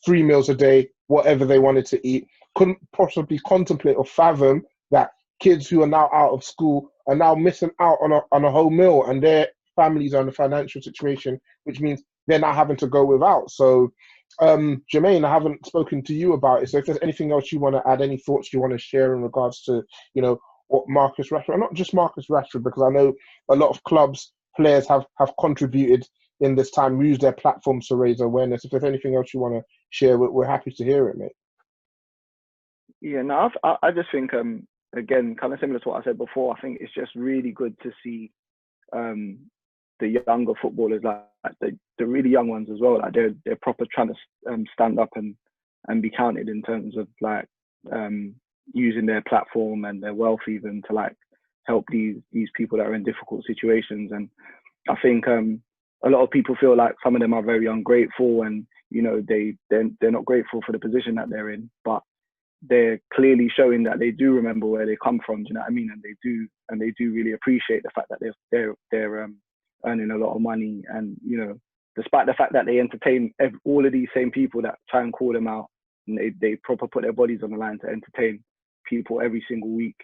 3 meals a day, whatever they wanted to eat, couldn't possibly contemplate or fathom that kids who are now out of school are now missing out on a whole meal, and their families are in a financial situation, which means they're now having to go without. So, Jermaine, I haven't spoken to you about it. So if there's anything else you want to add, any thoughts you want to share in regards to, what Marcus Rashford, and not just Marcus Rashford, because I know a lot of clubs, players have contributed in this time, use their platforms to raise awareness. If there's anything else you want to share, we're happy to hear it, mate.
Yeah, no, I just think, again, kind of similar to what I said before, I think it's just really good to see the younger footballers, like the really young ones as well, like they're proper trying to stand up and be counted in terms of like using their platform and their wealth even to like help these people that are in difficult situations. And I think a lot of people feel like some of them are very ungrateful, and they're not grateful for the position that they're in, but they're clearly showing that they do remember where they come from. Do you know what I mean? And they do really appreciate the fact that they're earning a lot of money, and despite the fact that they entertain all of these same people that try and call them out, and they proper put their bodies on the line to entertain people every single week.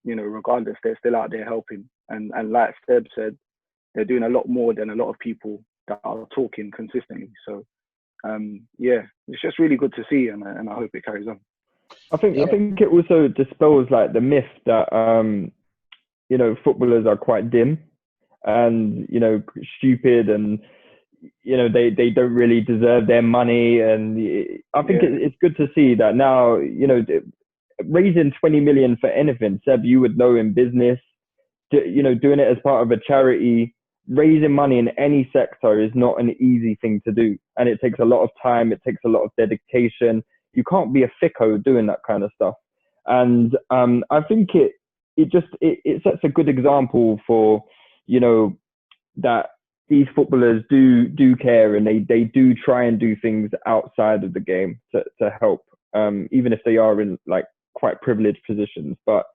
Regardless, they're still out there helping, and like Seb said, they're doing a lot more than a lot of people that are talking consistently. So it's just really good to see, and I hope it carries on. I think it also dispels like the myth that footballers are quite dim and stupid, and they don't really deserve their money. And I think it's good to see that now, raising 20 million for anything, Seb, you would know in business, doing it as part of a charity, raising money in any sector is not an easy thing to do, and it takes a lot of time, it takes a lot of dedication. You can't be a thicko doing that kind of stuff. And I think it sets a good example for that these footballers do care, and they do try and do things outside of the game to help, even if they are in like quite privileged positions. But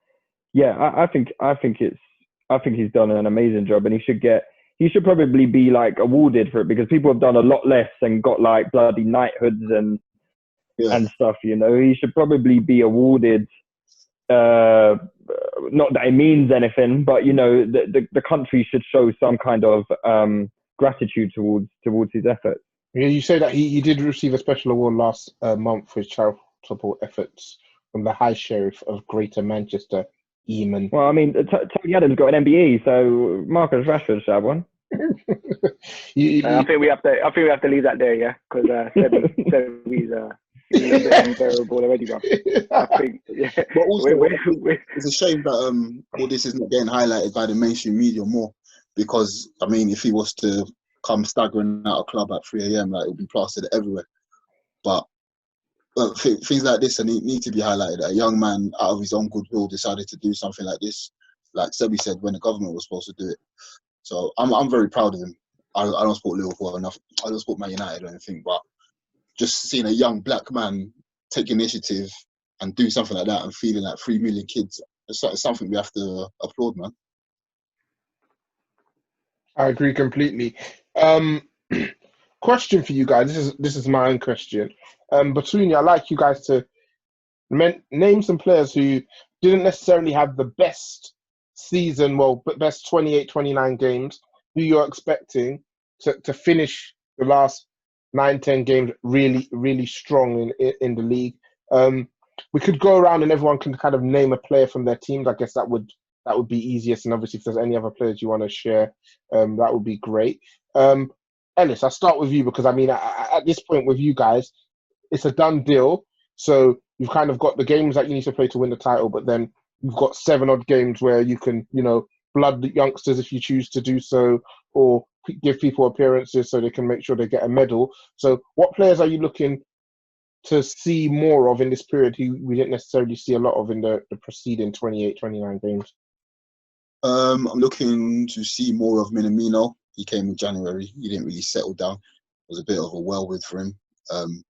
yeah, I think he's done an amazing job, and he should probably be like awarded for it, because people have done a lot less and got like bloody knighthoods and stuff. He should probably be awarded. Not that it means anything, but the country should show some kind of gratitude towards his efforts.
Yeah, you say that he did receive a special award last month for his charitable efforts from the High Sheriff of Greater Manchester, Eamon.
Well, I mean, Tony Adams got an MBE, so Marcus Rashford should have one.
I think we have to leave that there, yeah, because Sebi's he's a bit unbearable already, bro. I think, yeah.
But also, it's a shame that all this is not getting highlighted by the mainstream media more, because I mean, if he was to come staggering out of club at 3 a.m., like, it would be plastered everywhere. But things like this need to be highlighted. A young man, out of his own goodwill, decided to do something like this, like Sebi said, when the government was supposed to do it. So I'm very proud of him. I don't support Liverpool enough. I don't support Man United or anything, but just seeing a young black man take initiative and do something like that and feeding like 3 million kids, it's something we have to applaud, man.
I agree completely. Question for you guys. This is my own question. Batunia, I'd like you guys to name some players who didn't necessarily have the best season, but best 28, 29 games, who you're expecting to finish the last 9, 10 games really, really strong in the league. We could go around and everyone can kind of name a player from their teams. I guess that would be easiest. And obviously, if there's any other players you want to share, that would be great. Ellis, I'll start with you because I mean, at this point with you guys, it's a done deal. So you've kind of got the games that you need to play to win the title, but then you've got 7 odd games where you can, blood the youngsters if you choose to do so, or give people appearances so they can make sure they get a medal. So what players are you looking to see more of in this period who we didn't necessarily see a lot of in the preceding 28, 29 games?
I'm looking to see more of Minamino. He came in January. He didn't really settle down. It was a bit of a whirlwind for him. The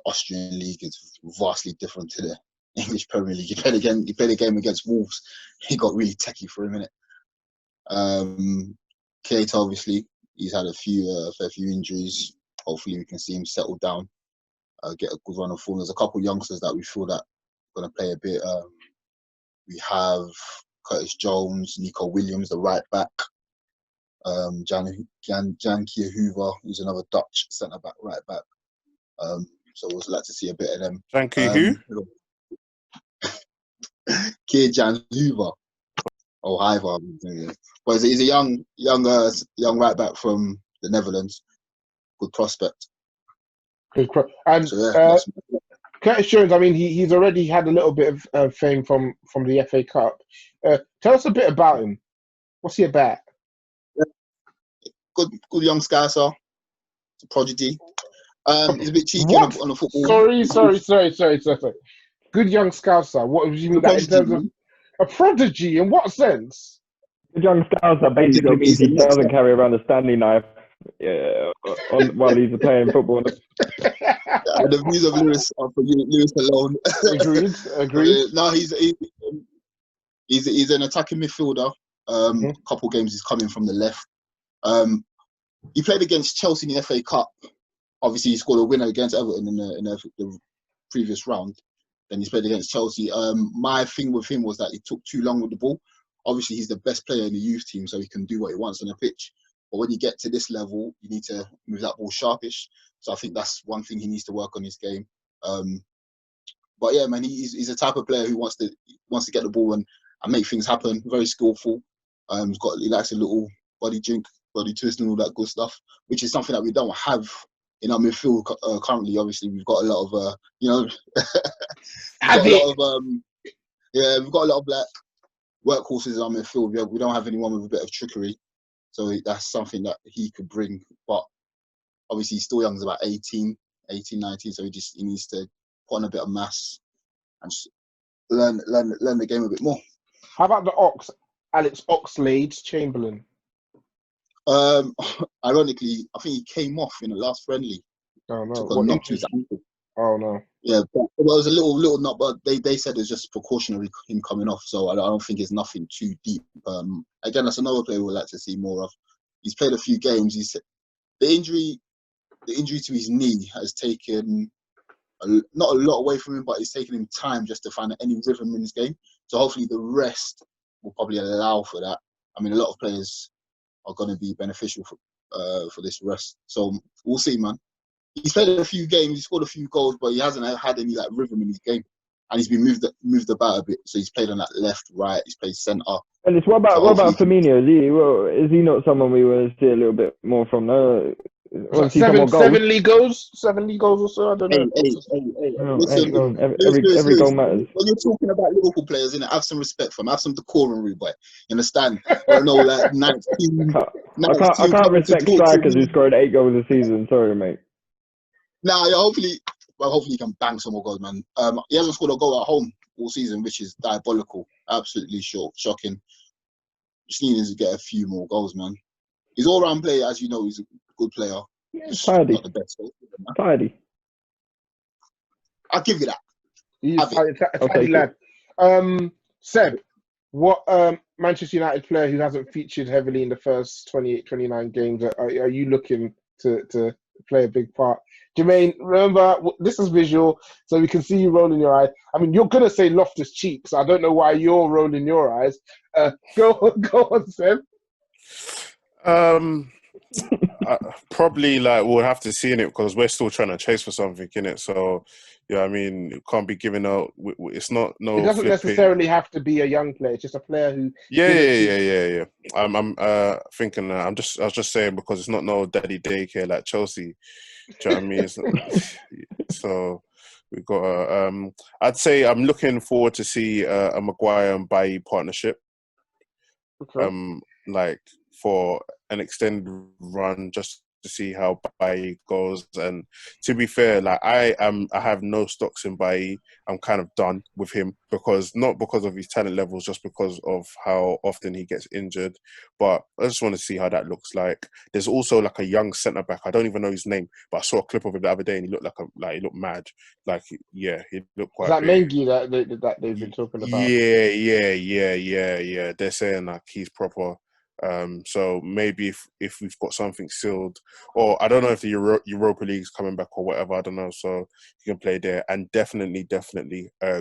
Austrian league is vastly different to the English Premier League. He played a game against Wolves. He got really techie for a minute. Keita, obviously, he's had a fair few injuries. Hopefully, we can see him settle down, get a good run of form. There's a couple of youngsters that we feel that are going to play a bit. We have Curtis Jones, Nico Williams, the right back. Jan Kia Hoover, who's another Dutch centre back, right back. So we'd like to see a bit of them.
Thank you.
Who? Jan Hoover. Oh, Hiver. But he's a young right back from the Netherlands. Good prospect.
And so, Curtis Jones, I mean, he's already had a little bit of fame from the FA Cup. Tell us a bit about him. What's he about?
Good young Scouser. It's a prodigy. He's a bit cheeky on the football.
Sorry. Good young Scouser. What do you mean that in terms of a prodigy? In what sense?
Good young Scouser basically means he doesn't carry around a Stanley knife while he's playing football.
The views of Lewis are for Lewis alone.
Agreed.
No, he's an attacking midfielder. A couple games he's coming from the left. He played against Chelsea in the FA Cup. Obviously, he scored a winner against Everton in the previous round. Then he's played against Chelsea. My thing with him was that he took too long with the ball. Obviously, he's the best player in the youth team, so he can do what he wants on the pitch. But when you get to this level, you need to move that ball sharpish. So I think that's one thing he needs to work on his game. But yeah, man, he's a type of player who wants to get the ball and make things happen. Very skillful. He likes a little body jink, body twist, and all that good stuff, which is something that we don't have in our midfield currently. Obviously, we've got a lot of we've got a lot of black workhorses in our midfield. We don't have anyone with a bit of trickery, so that's something that he could bring. But obviously, he's still young. He's about 18, 19, so he needs to put on a bit of mass and just learn the game a bit more.
How about the Alex Oxlade-Chamberlain?
Ironically, I think he came off in the last friendly.
Oh no!
Took a knock to his ankle.
Oh no!
Yeah, but it was a little knock, but they said it's just precautionary him coming off. So I don't think it's nothing too deep. Again, that's another player we'd like to see more of. He's played a few games. The injury to his knee has taken not a lot away from him, but it's taken him time just to find any rhythm in his game. So hopefully the rest will probably allow for that. I mean, a lot of players are going to be beneficial for this rest. So we'll see, man. He's played a few games, he scored a few goals, but he hasn't had any like rhythm in his game, and he's been moved about a bit. So he's played on that left, right. He's played centre.
And it's what about Firmino? Is he not someone we want to see a little bit more from? No,
seven league goals or so. I don't know.
Listen,
every goal matters.
When you're talking about Liverpool players, have some respect for them. Have some decorum, rude boy. You understand? I know, like,
I can't respect strikers who scored 8 goals a season. Sorry, mate.
Nah, yeah, hopefully he can bang some more goals, man. He hasn't scored a goal at home all season, which is diabolical. Absolutely shocking. Just needing to get a few more goals, man. He's all-round player, as you know. He's a good player.
Yeah, tidy.
Not the best.
Tidy.
I'll give you that.
He's a tidy lad. Seb, what Manchester United player who hasn't featured heavily in the first 28, 29 games are you looking to play a big part? Jermaine, remember, this is visual, so we can see you rolling your eyes. I mean, you're going to say Loftus-Cheek, so I don't know why you're rolling your eyes. Go on, Seb.
Probably we'll have to see in it because we're still trying to chase for something in it. So yeah, I mean, it can't be given out. It's not no.
It doesn't necessarily have to be a young player. It's just a player who.
Yeah. I'm thinking. I was just saying because it's not no daddy daycare like Chelsea. Do you know what I mean? It's not, so we got. I'd say I'm looking forward to see a Maguire and Bailly partnership.
Okay.
Like for an extended run just to see how Bailly goes. And to be fair, like I have no stocks in Bailly. I'm kind of done with him not because of his talent levels, just because of how often he gets injured. But I just want to see how that looks like. There's also like a young centre back. I don't even know his name, but I saw a clip of him the other day and he looked he looked mad. Like yeah, he looked quite.
Is that
big.
Mengi that they've been talking about?
Yeah. They're saying like he's proper. So maybe if we've got something sealed, or I don't know if the Europa League's coming back or whatever, I don't know. So you can play there, and definitely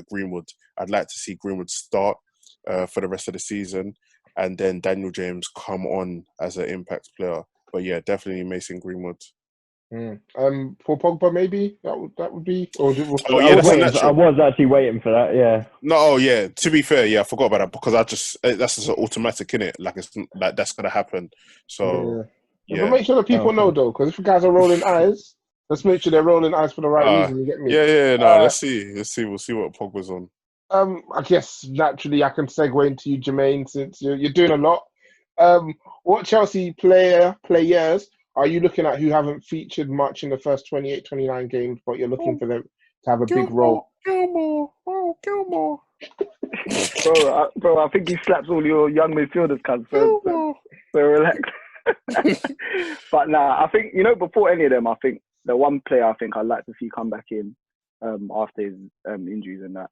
Greenwood. I'd like to see Greenwood start for the rest of the season, and then Daniel James come on as an impact player. But yeah, definitely Mason Greenwood.
For Pogba, maybe that would be.
I was actually waiting for that. Yeah.
No, yeah. To be fair, yeah, I forgot about that because that's just automatic, innit? Like it's like that's gonna happen. So yeah.
But make sure that people know though, because if you guys are rolling eyes, let's make sure they're rolling eyes for the right reason. You get me?
Yeah. No, let's see. We'll see what Pogba's on.
I guess naturally I can segue into you, Jermaine, since you're doing a lot. What Chelsea players are you looking at who haven't featured much in the first 28, 29 games, but you're looking for them to have a big role?
Gilmore. Bro, I think he slaps all your young midfielders, cuz. So relax. But nah, I think, before any of them, I think the one player I think I'd like to see come back in after his injuries and that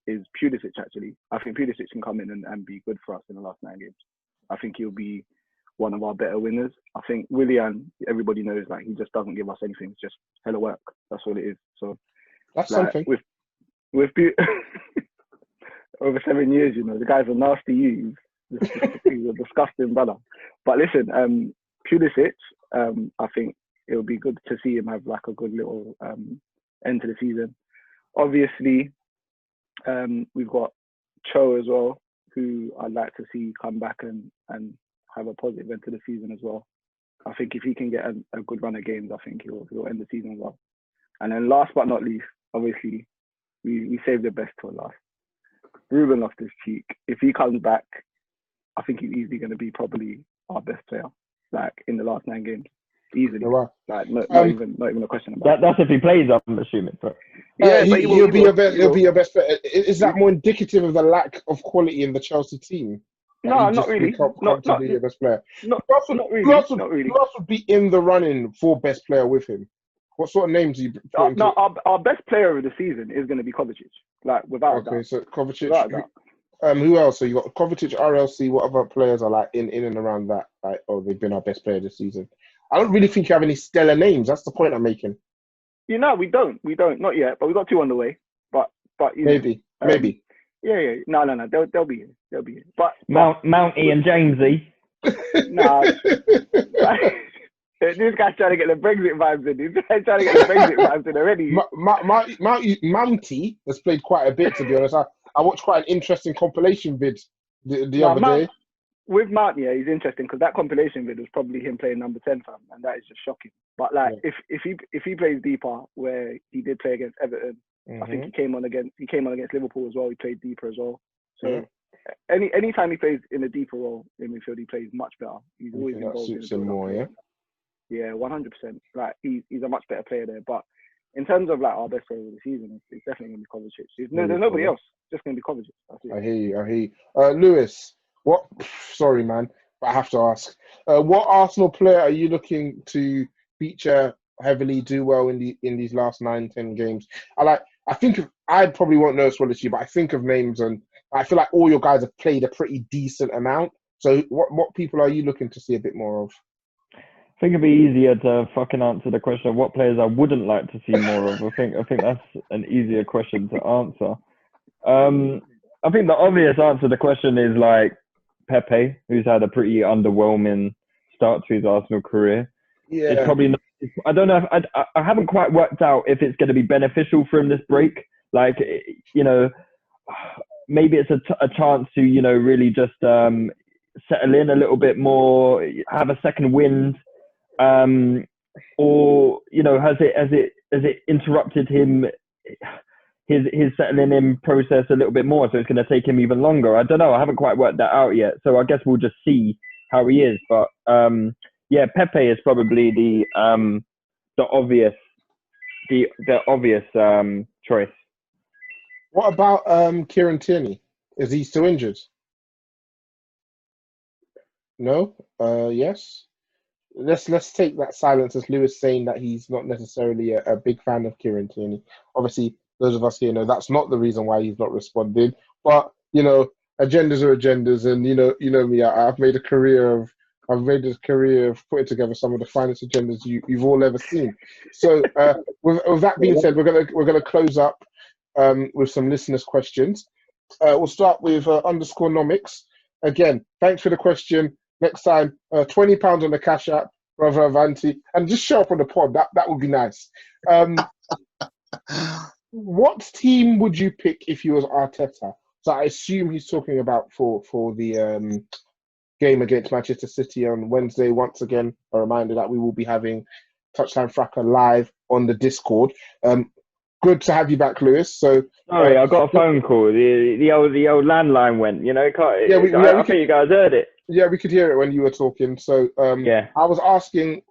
is Pulisic, actually. I think Pulisic can come in and be good for us in the last 9 games. I think he'll be one of our better winners. I think Willian, everybody knows, like, he just doesn't give us anything. It's just hella work. That's all it is. So
that's something.
With over 7 years, the guy's a nasty youth. He's a disgusting brother. But listen, Pulisic, I think it would be good to see him have like a good little end to the season. Obviously, we've got Cho as well, who I'd like to see come back and have a positive end to the season as well. I think if he can get a good run of games, I think he'll end the season well. And then last but not least, obviously, we saved the best till last. Ruben Loftus-Cheek, if he comes back, I think he's easily going to be probably our best player, like in the last 9 games, easily.
Oh, wow.
Like not even a question about
that. That's if he plays, I'm assuming. But
yeah, he'll be your best player. Is that more indicative of the lack of quality in the Chelsea team?
No, not really.
Not to be your best player.
Not really.
Who else would be in the running for best player with him? What sort of names are you putting?
No, our best player of the season is going to be Kovacic. Like, without doubt.
Okay, so Kovacic. Who else? So you got Kovacic, RLC. What other players are like in and around that? Like, they've been our best player this season. I don't really think you have any stellar names. That's the point I'm making.
We don't. Not yet. But we got 2 on the way. But
maybe.
Yeah. No. They'll be here. But
Mounty and Jamesy.
Nah. This guy's trying to get the Brexit vibes in. This guy's trying to get the Brexit vibes in already.
Mounty has played quite a bit, to be honest. I watched quite an interesting compilation vid the other day.
With Mount, yeah, he's interesting because that compilation vid was probably him playing number 10, fam, and that is just shocking. But like, if he plays deeper, where he did play against Everton, I think he came on against Liverpool as well. He played deeper as well. So any time he plays in a deeper role in midfield, he plays much better. He's always involved.
Suits him more, yeah.
Yeah, 100%. Like he's a much better player there. But in terms of like our best player of the season, it's definitely gonna be Kovacic. There's nobody else. Just gonna be Kovacic.
I hear you. Lewis, what? Sorry, man, but I have to ask. What Arsenal player are you looking to feature heavily, do well in these last 9-10 games? I probably won't know as well as you, but I think of names and I feel like all your guys have played a pretty decent amount. So what people are you looking to see a bit more of?
I think it'd be easier to fucking answer the question of what players I wouldn't like to see more of. I think that's an easier question to answer. I think the obvious answer to the question is like Pepe, who's had a pretty underwhelming start to his Arsenal career.
Yeah,
it's probably not. I don't know. I haven't quite worked out if it's going to be beneficial for him this break. Like, you know, maybe it's a chance to, you know, really just settle in a little bit more, have a second wind. Or, you know, has it interrupted him, his settling in process a little bit more, so it's going to take him even longer? I don't know. I haven't quite worked that out yet, so I guess we'll just see how he is. But yeah, Pepe is probably the obvious choice.
What about Kieran Tierney? Is he still injured? No. Yes. Let's take that silence as Lewis saying that he's not necessarily a big fan of Kieran Tierney. Obviously, those of us here know that's not the reason why he's not responded. But you know, agendas are agendas, and you know me. I've made a career of putting together some of the finest agendas you've all ever seen. So, with that being said, we're gonna close up with some listeners' questions. We'll start with underscore nomics. Again, thanks for the question. Next time, £20 on the Cash App, Brother Avanti, and just show up on the pod. That would be nice. What team would you pick if you was Arteta? So I assume he's talking about for the game against Manchester City on Wednesday. Once again, a reminder that we will be having Touchline Fracas live on the Discord. Good to have you back, Lewis. So
sorry, I got a phone call. The old landline went. You know, I think you guys heard it.
Yeah, we could hear it when you were talking. So
yeah,
I was asking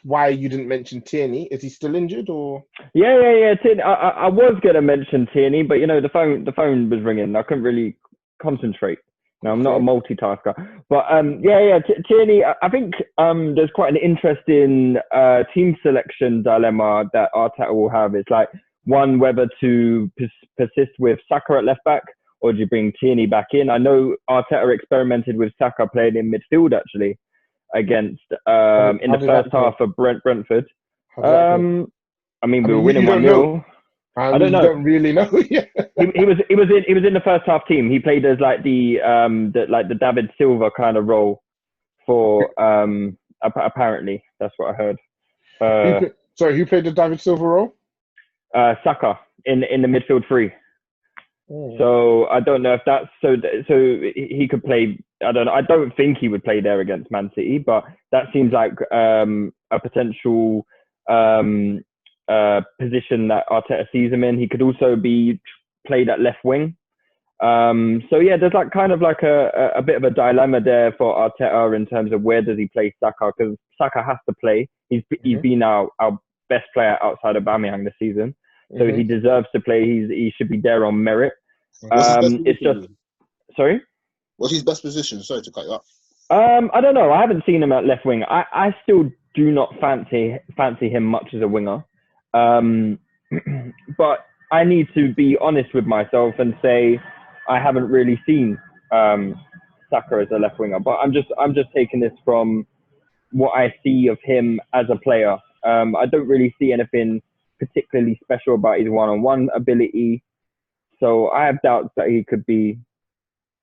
why you didn't mention Tierney. Is he still injured or?
Yeah. Tierney. I was gonna mention Tierney, but you know the phone was ringing. I couldn't really concentrate. No, I'm not a multitasker. But Tierney. I think there's quite an interesting team selection dilemma that Arteta will have. It's like one, whether to persist with Saka at left back, or do you bring Tierney back in? I know Arteta experimented with Saka playing in midfield actually against in the first half of Brentford. I mean, we were winning 1-0. I don't know.
You don't really know. Yeah.
he was in the first half team. He played as like the David Silva kind of role for apparently that's what I heard.
Who played the David Silva role?
Saka in the midfield three. Oh. So I don't know if that's so he could play. I don't know. I don't think he would play there against Man City, but that seems like a potential position that Arteta sees him in. He could also be played at left wing. So yeah, there's like kind of like a bit of a dilemma there for Arteta in terms of where does he play Saka, because Saka has to play. He's been our best player outside of Aubameyang this season. So he deserves to play. He should be there on merit. It's just, sorry?
What's his best position? Sorry to cut you up.
I don't know. I haven't seen him at left wing. I still do not fancy him much as a winger. But I need to be honest with myself and say I haven't really seen Saka as a left winger. But I'm just taking this from what I see of him as a player. I don't really see anything particularly special about his one-on-one ability, so I have doubts that he could be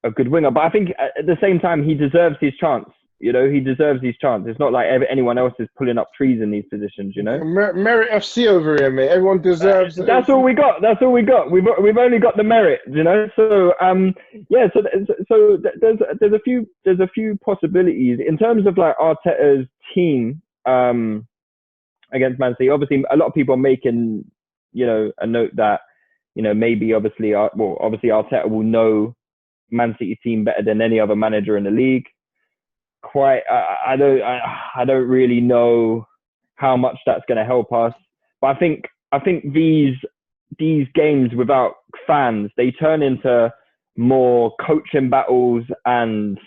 a good winger. But I think at the same time, he deserves his chance. You know, he deserves his chance. It's not like anyone else is pulling up trees in these positions, you know?
Merit FC over here, mate. Everyone deserves it.
That's all we got. That's all we got. We've only got the merit, you know? So, yeah, so there's a few possibilities. In terms of like Arteta's team against Man City, obviously a lot of people are making, you know, a note that, you know, maybe obviously Arteta will know Man City team better than any other manager in the league. I don't really know how much that's going to help us, but I think these games without fans, they turn into more coaching battles and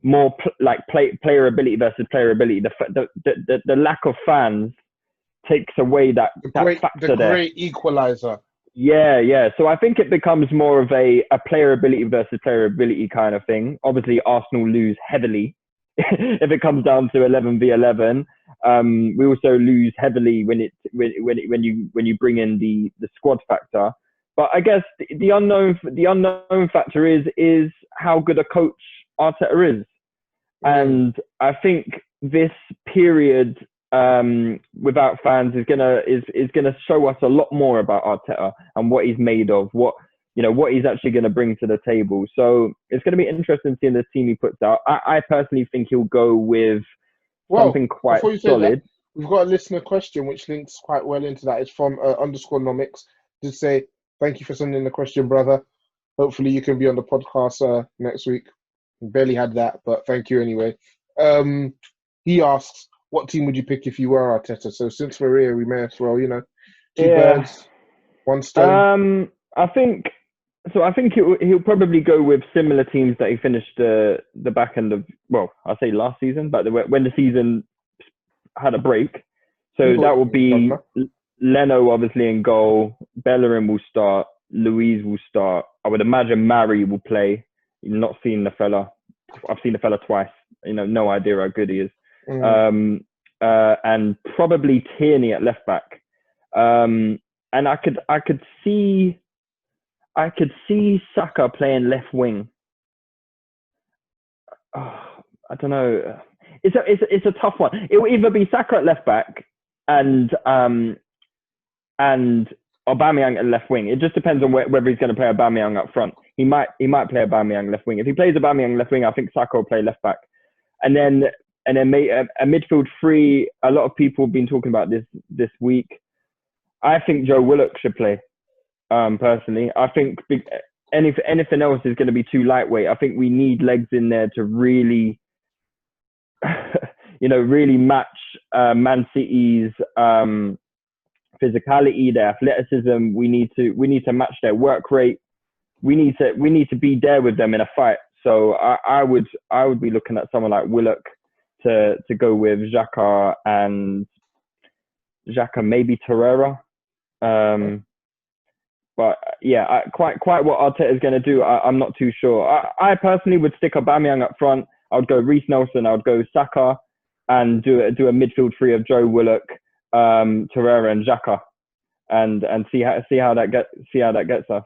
more player ability versus player ability. The lack of fans takes away that factor there.
Great equaliser.
Yeah. So I think it becomes more of a player ability versus player ability kind of thing. Obviously, Arsenal lose heavily if it comes down to 11 v 11. We also lose heavily when you bring in the squad factor. But I guess the unknown factor is how good a coach Arteta is, and I think this period without fans is gonna show us a lot more about Arteta and what he's made of, what he's actually going to bring to the table. So it's going to be interesting seeing the team he puts out. I personally think he'll go with something quite solid.
We've got a listener question which links quite well into that. It's from _nomics. Just say, thank you for sending the question, brother. Hopefully you can be on the podcast next week. Barely had that, but thank you anyway. He asks, what team would you pick if you were Arteta? So since we're here, we may as well, you know, two birds, one stone.
I think he'll probably go with similar teams that he finished the back end of, well, I'll say last season, but when the season had a break. So that will be Leno obviously in goal, Bellerin will start, Luiz will start. I would imagine Mari will play. You've not seen the fella. I've seen the fella twice. You know, no idea how good he is. And probably Tierney at left back. And I could see Saka playing left wing. Oh, I don't know. It's a tough one. It will either be Saka at left back and Aubameyang at left wing. It just depends on whether he's going to play Aubameyang up front. He might play Aubameyang left wing. If he plays Aubameyang left wing, I think Saka will play left back. And then a midfield three. A lot of people have been talking about this week. I think Joe Willock should play. Personally, I think anything else is going to be too lightweight. I think we need legs in there to really, really match Man City's physicality, their athleticism. We need to match their work rate. We need to be there with them in a fight. So I would be looking at someone like Willock to go with Xhaka, maybe Torreira. But yeah, quite what Arteta is going to do, I'm not too sure. I personally would stick Aubameyang up front. I would go Reece Nelson. I would go Saka, and do a midfield three of Joe Willock, Torreira, and Xhaka, and see how that gets us.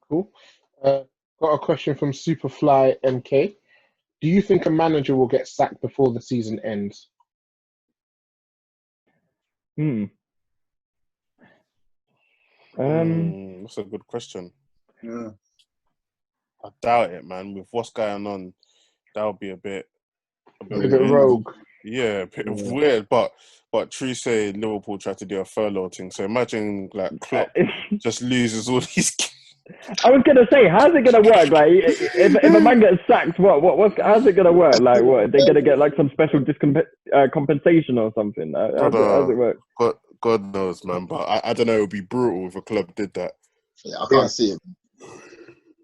Cool. Got a question from Superfly MK. Do you think a manager will get sacked before the season ends?
That's a good question.
Yeah.
I doubt it, man. With what's going on, that would be a bit
rogue.
Yeah, a bit weird. But True say Liverpool tried to do a furlough thing. So imagine like Klopp just loses all these.
I was gonna say, how's it gonna work? Like, if a man gets sacked, how's it gonna work? Like, what, they're gonna get like some special compensation or something? How's it work?
God knows, man. But I don't know. It would be brutal if a club did that.
Yeah, I can't see it.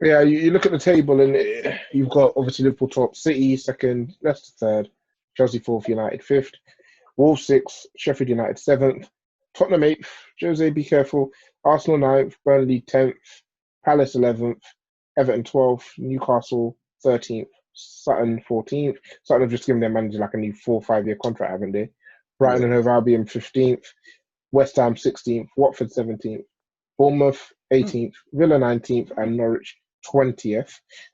Yeah, you look at the table and you've got obviously Liverpool top, City second, Leicester third, Chelsea fourth, United fifth, Wolves sixth, Sheffield United seventh, Tottenham eighth, Jose be careful, Arsenal ninth, Burnley 10th, Palace 11th, Everton 12th, Newcastle 13th, Sutton 14th. Sutton have just given their manager like a new 4 or 5 year contract, haven't they? Brighton and Hove Albion 15th, West Ham 16th, Watford 17th, Bournemouth 18th, Villa 19th, and Norwich 20th.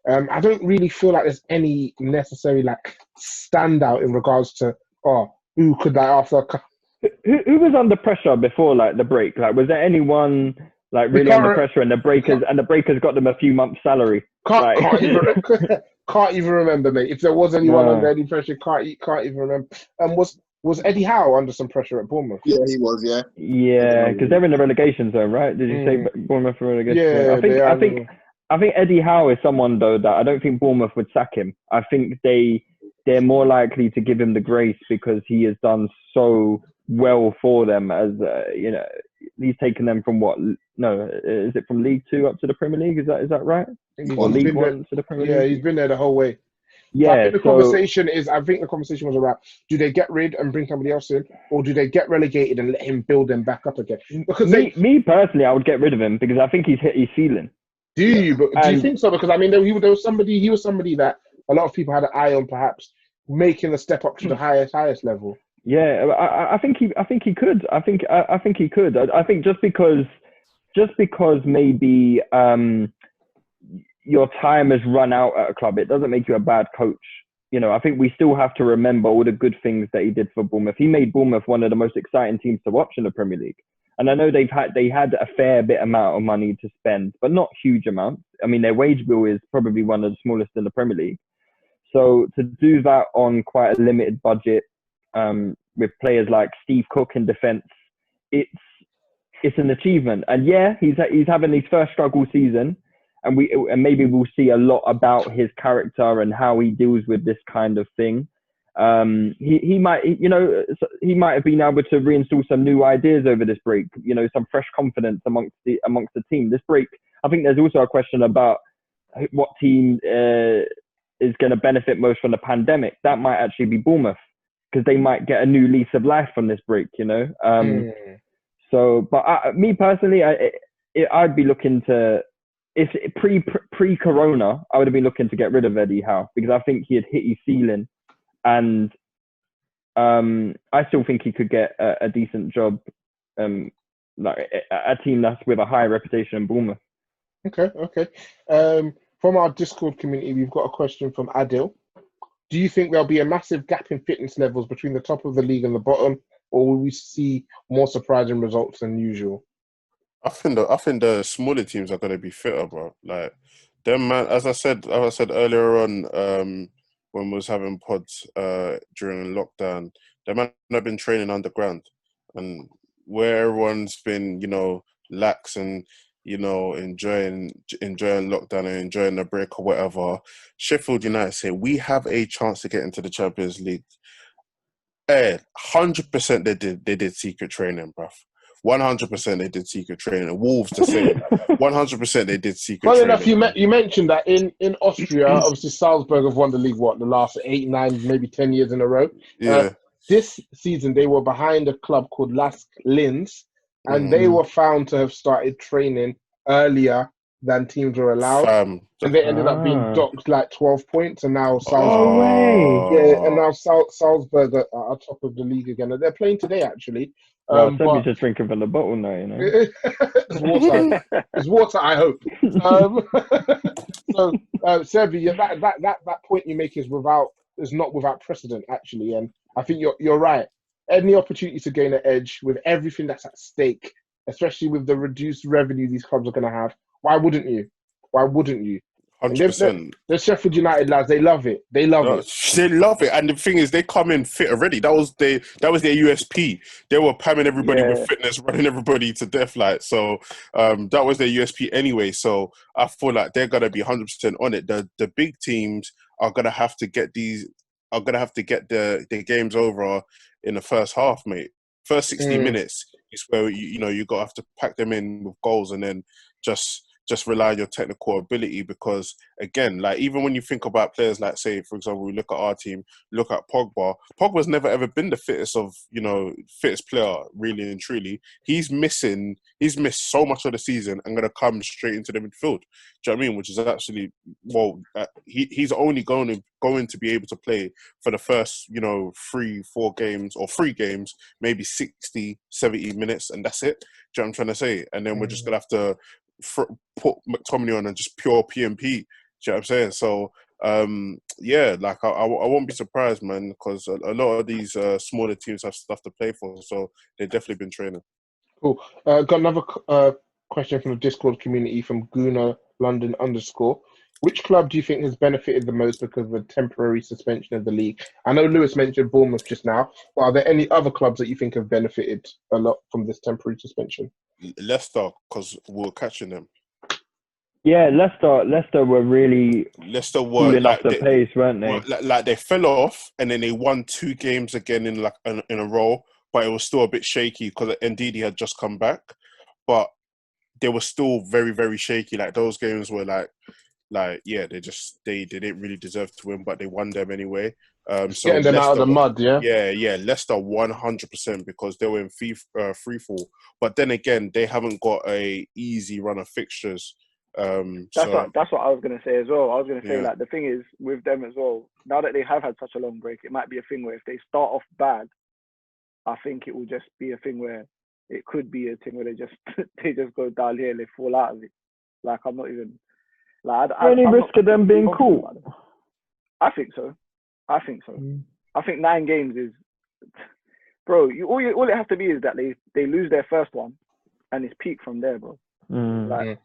I don't really feel like there's any necessary like standout in regards to who could like after.
Who was under pressure before like the break? Like, was there anyone like really under pressure and the breakers got them a few months' salary?
Can't even remember, mate. If there was anyone under any pressure, can't even remember. Was Eddie Howe under some pressure at Bournemouth?
Yeah, he was. Yeah.
Yeah, because they're in the relegation zone, right? Did you say Bournemouth for relegation?
Yeah,
I think Eddie Howe is someone though that I don't think Bournemouth would sack him. I think they're more likely to give him the grace because he has done so well for them. As you know, he's taken them from is it from League 2 up to the Premier League? Is that right? Or League 1 to the Premier League?
Yeah, he's been there the whole way.
Yeah,
I think the conversation was around: do they get rid and bring somebody else in, or do they get relegated and let him build them back up again? Because
me personally, I would get rid of him because I think he's hit his ceiling.
Do you think so? Because I mean, he was somebody that a lot of people had an eye on, perhaps making the step up to the highest level.
Yeah, I think he could. I think he could. I think just because maybe your time has run out at a club, it doesn't make you a bad coach. You know, I think we still have to remember all the good things that he did for Bournemouth. He made Bournemouth one of the most exciting teams to watch in the Premier League. And I know they had a fair bit amount of money to spend, but not huge amounts. I mean, their wage bill is probably one of the smallest in the Premier League. So to do that on quite a limited budget, with players like Steve Cook in defence, it's an achievement. And yeah, he's having his first struggle season, and maybe we'll see a lot about his character and how he deals with this kind of thing. He might have been able to reinstall some new ideas over this break. You know, some fresh confidence amongst the team. This break, I think there's also a question about what team is going to benefit most from the pandemic. That might actually be Bournemouth, because they might get a new lease of life from this break. You know. So, but me personally, I'd be looking to. If pre-corona, I would have been looking to get rid of Eddie Howe because I think he had hit his ceiling, and I still think he could get a decent job, like a team that's with a high reputation in Bournemouth.
Okay. From our Discord community, we've got a question from Adil. Do you think there'll be a massive gap in fitness levels between the top of the league and the bottom, or will we see more surprising results than usual?
I think the smaller teams are gonna be fitter, bro. Like them, man. As I said earlier on, when we was having pods during lockdown, the man have been training underground, and where everyone's been, lax and enjoying lockdown and enjoying the break or whatever. Sheffield United say we have a chance to get into the Champions League. 100% they did secret training, bruv. 100% they did secret training. Wolves the same. 100% they did secret training.
Enough, you mentioned that in Austria, obviously Salzburg have won the league, the last 8, 9, maybe 10 years in a row.
Yeah.
This season, they were behind a club called Lask Linz, and they were found to have started training earlier than teams were allowed. And they ended up being docked like 12 points, and now Salzburg are top of the league again. And they're playing today, actually.
Somebody's just drinking from the bottle now, you know.
It's water. It's water, I hope. So, Serbi, that point you make is not without precedent, actually. And I think you're right. Any opportunity to gain an edge with everything that's at stake, especially with the reduced revenue these clubs are going to have, why wouldn't you? 100%. The Sheffield United lads, they love it. They love it.
And the thing is, they come in fit already. That was their USP. They were pamming everybody with fitness, running everybody to death. So that was their USP anyway. So I feel like they're gonna be 100% on it. The big teams are gonna have to get the games over in the first half, mate. First 60 minutes is where you gotta have to pack them in with goals and then just rely on your technical ability, because again, like even when you think about players like, say, for example, we look at our team, look at Pogba. Pogba's never ever been the fittest player, really and truly. He's missed so much of the season and gonna come straight into the midfield. Do you know what I mean? Which is actually, he's only going to be able to play for the first, 3 games, maybe 60, 70 minutes, and that's it. Do you know what I'm trying to say? And then we're just gonna have to put McTominay on and just pure PMP. Do you know what I'm saying? So yeah, like I won't be surprised, man, because a lot of these smaller teams have stuff to play for, so they've definitely been training.
Cool. Got another question from the Discord community from Guna London _. Which club do you think has benefited the most because of the temporary suspension of the league? I know Lewis mentioned Bournemouth just now, but are there any other clubs that you think have benefited a lot from this temporary suspension?
Leicester, because we're catching them.
Yeah, Leicester were really cooling off the pace, weren't they?
Like they fell off, and then they won 2 games again in a row, but it was still a bit shaky because indeed he had just come back, but they were still very, very shaky. Like those games were like yeah, they didn't really deserve to win, but they won them anyway. So
getting them out of the mud, yeah.
Yeah, Leicester 100% because they were in free fall. But then again, they haven't got a easy run of fixtures.
That's what I was gonna say as well. I was gonna say like the thing is with them as well. Now that they have had such a long break, it might be a thing where if they start off bad, I think it will just be a thing where it could be a thing where they just go down here and they fall out of it. Like I'm not even like
any risk of them being cool.
I think so. I think 9 games is, bro. All it has to be is that they lose their first one, and it's peak from there, bro. Like,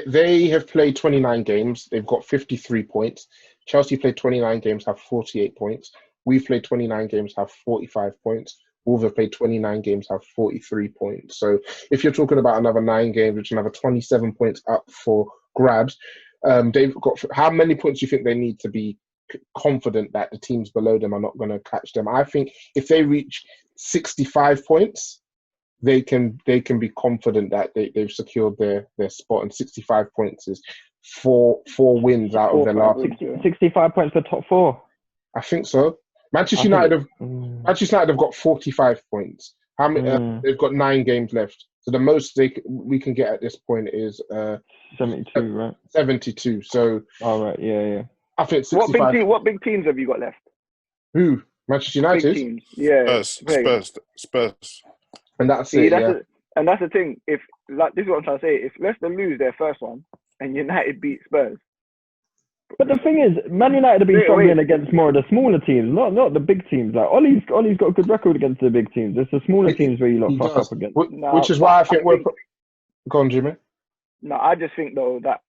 they have played 29 games. They've got 53 points. Chelsea played 29 games, have 48 points. We've played 29 games, have 45 points. Wolves have played 29 games, have 43 points. So if you're talking about another 9 games, which another 27 points up for grabs, they've got. How many points do you think they need to be confident that the teams below them are not going to catch them? I think if they reach 65 points, they can be confident that they've secured their spot, and 65 points is four wins out of their last
65 points for top 4.
I think so. Manchester United have got 45 points. How many? They've got 9 games left. So the most we can get at this point is
72, right?
72. So
right, yeah.
I think 65.
What big teams have you got left?
Who? Manchester United?
Big teams. Yeah.
Spurs.
And that's it.
And that's the thing. If like this is what I'm trying to say. If Leicester lose their first one and United beat Spurs.
But the thing is, Man United have been struggling against more of the smaller teams, not the big teams. Like Ollie's got a good record against the big teams. It's the smaller teams where you fuck up against.
Which is why I think we're. Go on, Jimmy.
No, I just think though that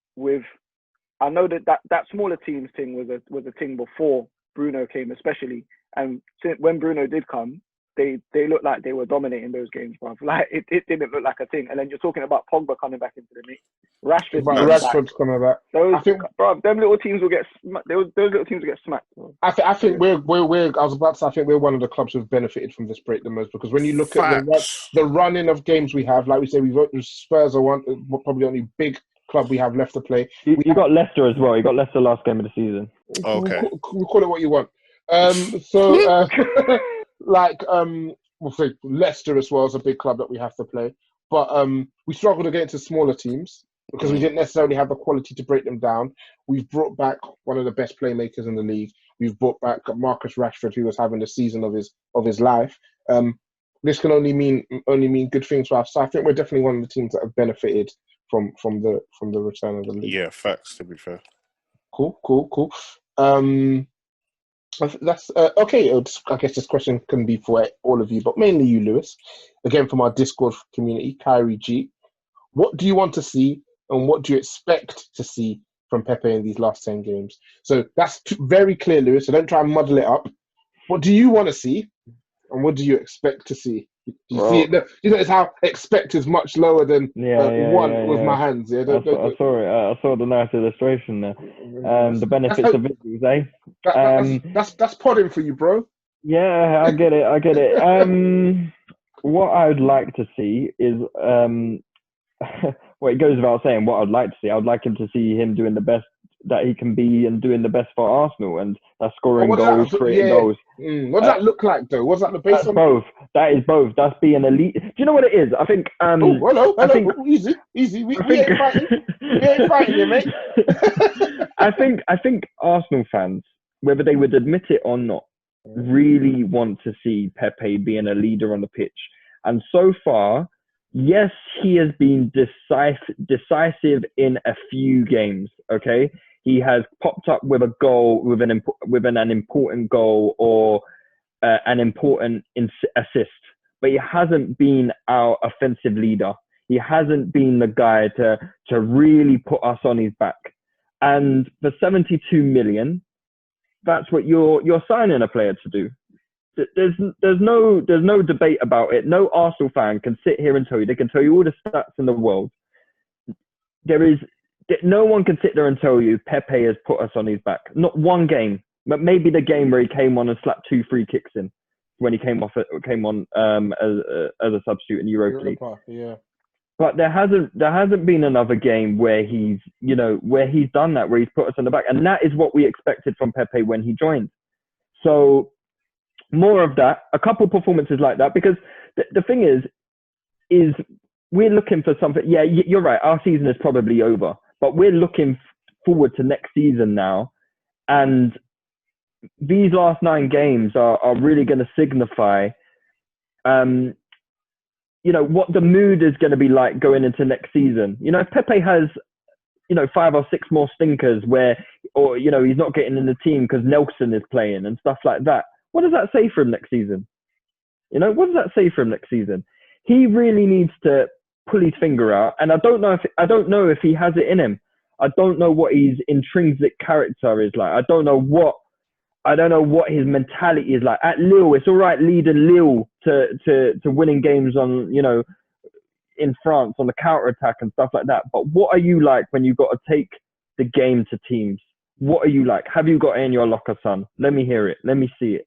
I know that smaller teams thing was a thing before Bruno came, especially, and when Bruno did come, they looked like they were dominating those games, bruv. Like it didn't look like a thing. And then you're talking about Pogba coming back into the mix,
Rashford's coming back.
I think, bruv, them little teams will get those little teams will get smacked. Bro.
I think we're. I was about to say, I think we're one of the clubs who've benefited from this break the most, because when you look at the running of games we have, like we say, Spurs are probably the only big club we have left to play.
You got Leicester as well. You got Leicester last game of the season.
Okay.
We'll call it what you want. We'll say Leicester as well is a big club that we have to play. But we struggled against the smaller teams because we didn't necessarily have the quality to break them down. We've brought back one of the best playmakers in the league. We've brought back Marcus Rashford, who was having the season of his life. This can only mean good things for us. So I think we're definitely one of the teams that have benefited from the return of the league.
Yeah, facts, to be fair.
Cool. That's okay. I guess this question can be for all of you, but mainly you, Lewis. Again, from our Discord community, Kyrie G. What do you want to see, and what do you expect to see from Pepe in these last 10 games? So that's very clear, Lewis. So don't try and muddle it up. What do you want to see, and what do you expect to see? You see it? You notice how expect is much lower than with my hands. Yeah,
I saw it. I saw the nice illustration there. The benefits of visuals, eh?
That's podding for you, bro.
Yeah, I get it. What I would like to see is well, it goes without saying what I'd like to see. I would like him to see him doing the best that he can be and doing the best for Arsenal, and that's scoring goals, creating goals.
What does that look like, though? What's that the base on?
Both. That is both. That's being elite. Do you know what it is? I think.
Hello. Easy. We ain't fighting. We ain't fighting here, mate.
I think Arsenal fans, whether they would admit it or not, really want to see Pepe being a leader on the pitch. And so far, yes, he has been decisive in a few games. Okay, he has popped up with a goal, with an important goal or an important assist, but he hasn't been our offensive leader. He hasn't been the guy to really put us on his back. And for 72 million, that's what you're signing a player to do. There's no debate about it. No Arsenal fan can sit here and tell you. They can tell you all the stats in the world. No one can sit there and tell you Pepe has put us on his back. Not one game, but maybe the game where he came on and slapped 2 free kicks in when he came on as a substitute in Europa League.
Yeah.
But there hasn't been another game where he's done that, where he's put us on the back, and that is what we expected from Pepe when he joined. So more of that, a couple performances like that, because the thing is we're looking for something. Yeah, you're right. Our season is probably over, but we're looking forward to next season now, and these last 9 games are really going to signify, what the mood is going to be like going into next season. If Pepe has, 5 or 6 more stinkers he's not getting in the team because Nelson is playing and stuff like that, what does that say for him next season? What does that say for him next season? He really needs to pull his finger out, and I don't know if he has it in him. I don't know what his intrinsic character is like. I don't know what his mentality is like. At Lille, it's all right leading Lille to winning games on, in France on the counter attack and stuff like that. But what are you like when you've got to take the game to teams? What are you like? Have you got it in your locker, son? Let me hear it. Let me see it.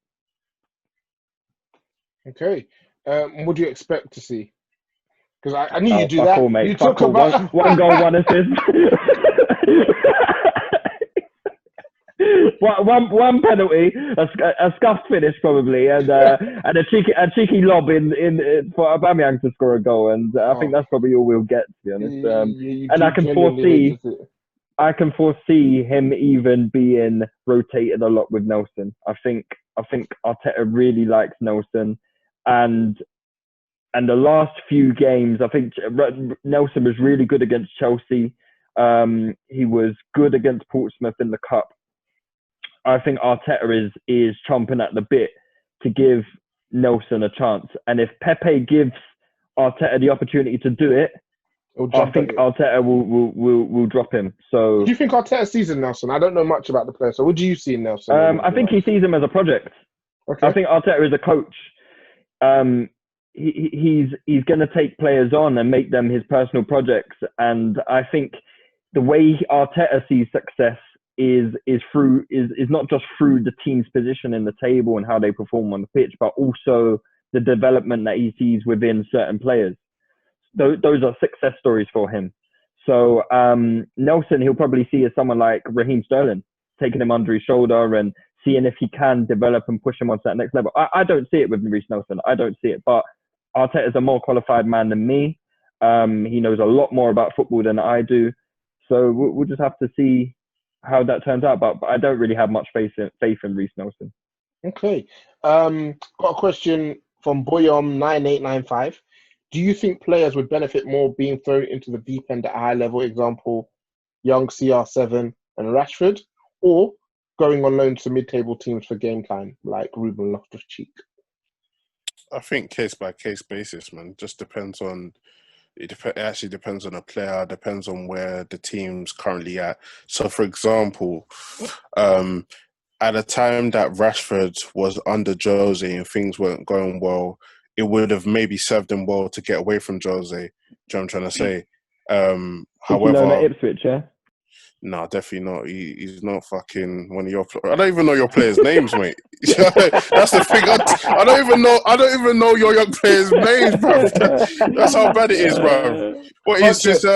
Okay. What do you expect to see? Because I knew you'd do that.
All, mate.
You talk about
one goal, 1 assist. one penalty, a scuffed finish probably, and a cheeky lob in for Aubameyang to score a goal, and I think that's probably all we'll get, to be honest. And I can foresee him even being rotated a lot with Nelson. I think Arteta really likes Nelson, and the last few games, I think Nelson was really good against Chelsea. He was good against Portsmouth in the Cup. I think Arteta is chomping at the bit to give Nelson a chance. And if Pepe gives Arteta the opportunity to do it, I think Arteta will drop him. So,
do you think Arteta sees in Nelson? I don't know much about the player. So what do you see in Nelson?
I think he sees him as a project. Okay. I think Arteta is a coach. He's going to take players on and make them his personal projects. And I think the way Arteta sees success is not just through the team's position in the table and how they perform on the pitch, but also the development that he sees within certain players. Those are success stories for him. So Nelson, he'll probably see as someone like Raheem Sterling, taking him under his shoulder and seeing if he can develop and push him on to that next level. I don't see it with Reece Nelson. I don't see it. But Arteta is a more qualified man than me. He knows a lot more about football than I do. So we'll just have to see how that turns out, but I don't really have much faith in Reece Nelson.
Okay. Got a question from Boyom9895. Do you think players would benefit more being thrown into the deep end at a high level, example, young CR7 and Rashford, or going on loan to mid-table teams for game time, like Ruben Loftus-Cheek?
I think case by case basis, man. Just depends on. It actually depends on a player, depends on where the team's currently at. So, for example, at a time that Rashford was under Jose and things weren't going well, it would have maybe served him well to get away from Jose. Do you know what I'm trying to say? However,
at Ipswich, yeah?
No, definitely not. He's not fucking one of your. I don't even know your players' names, mate. That's the thing. I don't even know your young players' names, bro. That's how bad it is, bro. What is this?
You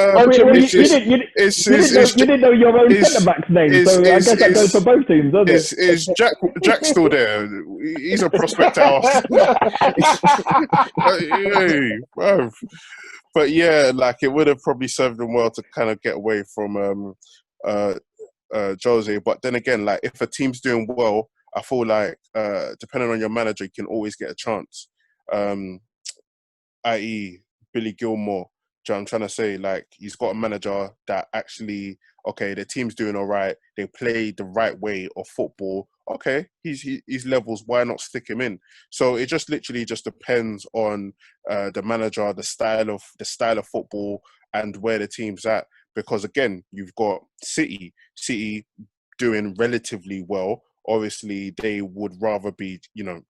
didn't know your own centre back's name, so I guess that goes for both teams, doesn't it?
Is Jack still there? He's a prospect at hey, bro. But yeah, like it would have probably served him well to kind of get away from Jose. But then again, like if a team's doing well, I feel like depending on your manager, you can always get a chance. I.e., Billy Gilmore. Do you know what I'm trying to say? Like, he's got a manager that actually, okay, the team's doing all right. They play the right way of football. Okay, he's levels. Why not stick him in? So it just literally just depends on the manager, the style of football, and where the team's at. Because again, you've got City doing relatively well. Obviously, they would rather be,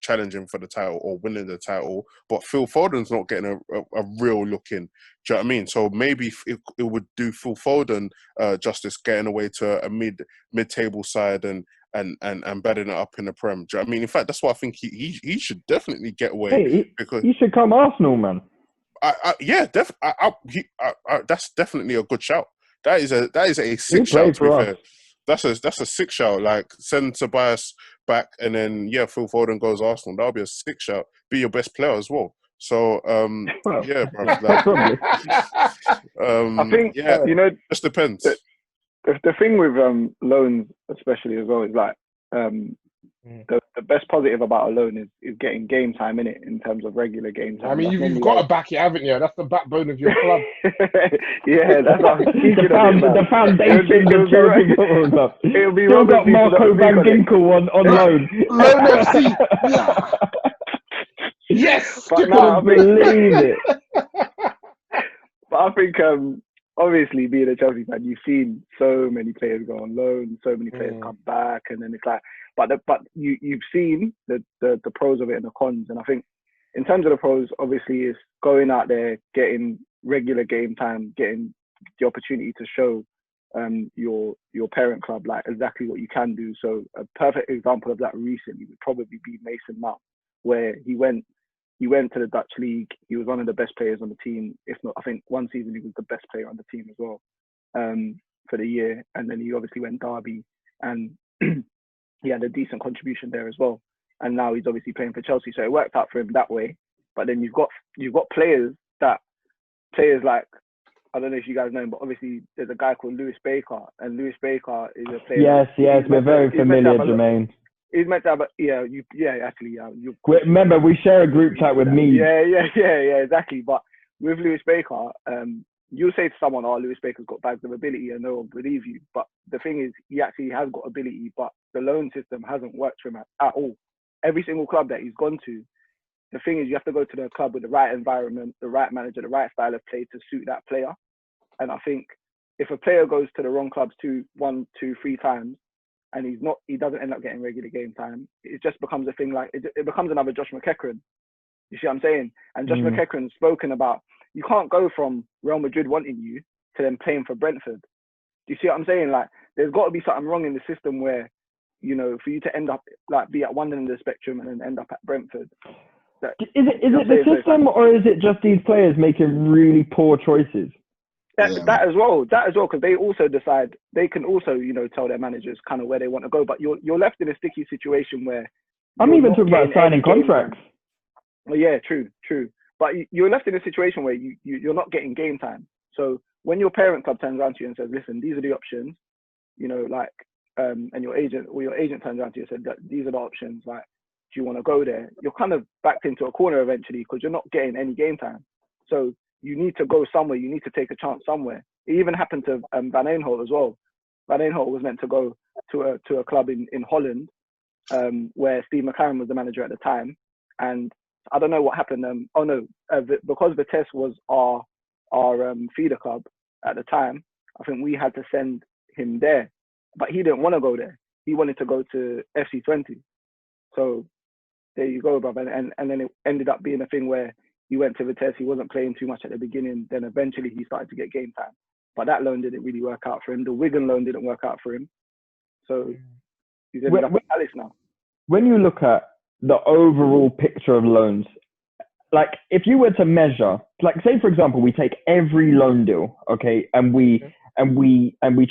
challenging for the title or winning the title. But Phil Foden's not getting a real look in. Do you know what I mean? So maybe it would do Phil Foden justice getting away to a mid-table side and betting it up in the Prem. Do you know what I mean? In fact, that's why I think he should definitely get away.
Hey,
because
he should come Arsenal, man.
That's definitely a good shout. That is a sick shout, to be fair. That's a sick shout. Like, send Tobias back, and then Phil Foden goes Arsenal. That'll be a sick shout. Be your best player as well. So yeah, bro. Like,
I think
just depends.
The thing with loans, especially as well, is like the best positive about a loan is getting game time in it, in terms of regular game time.
I mean, you've got to back it, haven't you? That's the backbone of your club.
Yeah, that's what I'm thinking
the foundation of Chelsea Football Club.
It'll be
still got Marco Van Ginkel on loan.
Loan FC. Yes,
but
I believe it.
But I think obviously, being a Chelsea fan, you've seen so many players go on loan, so many players come back, and then it's like, but you've seen the pros of it and the cons. And I think in terms of the pros, obviously, is going out there, getting regular game time, getting the opportunity to show your parent club like exactly what you can do. So a perfect example of that recently would probably be Mason Mount, where he went to the Dutch league. He was one of the best players on the team. If not, I think one season he was the best player on the team as well for the year. And then he obviously went Derby, and he had a decent contribution there as well. And now he's obviously playing for Chelsea. So it worked out for him that way. But then you've got players like, I don't know if you guys know him, but obviously there's a guy called Lewis Baker, and Lewis Baker is a player.
Yes, we're very familiar, Jermaine.
He's meant to have
Remember, we share a group chat with me.
Yeah, exactly. But with Lewis Baker, you'll say to someone, "Oh, Lewis Baker's got bags of ability," and no one will believe you. But the thing is, he actually has got ability, but the loan system hasn't worked for him at all. Every single club that he's gone to, the thing is, you have to go to the club with the right environment, the right manager, the right style of play to suit that player. And I think if a player goes to the wrong clubs 1, 2, 3 times, and he doesn't end up getting regular game time, it just becomes a thing like, it becomes another Josh McEachran. You see what I'm saying? And Josh McEachran's spoken about, you can't go from Real Madrid wanting you to then playing for Brentford. Do you see what I'm saying? Like, there's got to be something wrong in the system where, for you to end up, like, be at one end of the spectrum and then end up at Brentford.
Is it the system, or is it just these players making really poor choices?
That as well, because they also decide, they can also, tell their managers kind of where they want to go, but you're left in a sticky situation where
I'm even talking about signing contracts.
Well, yeah, true. But you're left in a situation where you're not getting game time. So when your parent club turns around to you and says, listen, these are the options, and your agent turns around to you and said, these are the options, like, do you want to go there? You're kind of backed into a corner eventually because you're not getting any game time. So you need to go somewhere. You need to take a chance somewhere. It even happened to Van Aanholt as well. Van Aanholt was meant to go to a club in Holland, where Steve McLaren was the manager at the time. And I don't know what happened. Because Vitesse was our feeder club at the time, I think we had to send him there. But he didn't want to go there. He wanted to go to FC20. So there you go, brother. And then it ended up being a thing where he went to Vitesse. He wasn't playing too much at the beginning. Then eventually he started to get game time. But that loan didn't really work out for him. The Wigan loan didn't work out for him. So he's ended up with Ellis now.
When you look at the overall picture of loans, like if you were to measure, like say for example, we take every loan deal, okay, and we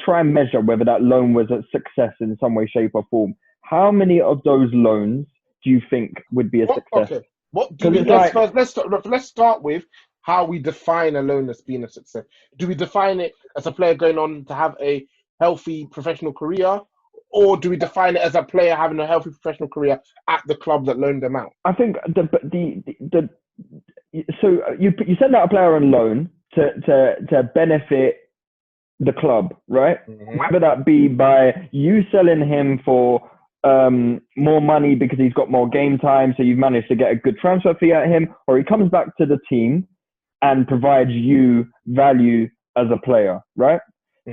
try and measure whether that loan was a success in some way, shape, or form. How many of those loans do you think would be a success?
Okay. What do we let's start with how we define a loan as being a success. Do we define it as a player going on to have a healthy professional career, or do we define it as a player having a healthy professional career at the club that loaned them out?
I think you send out a player on loan to benefit the club, right? Whether that be by you selling him for more money because he's got more game time, so you've managed to get a good transfer fee at him, or he comes back to the team and provides you value as a player, right?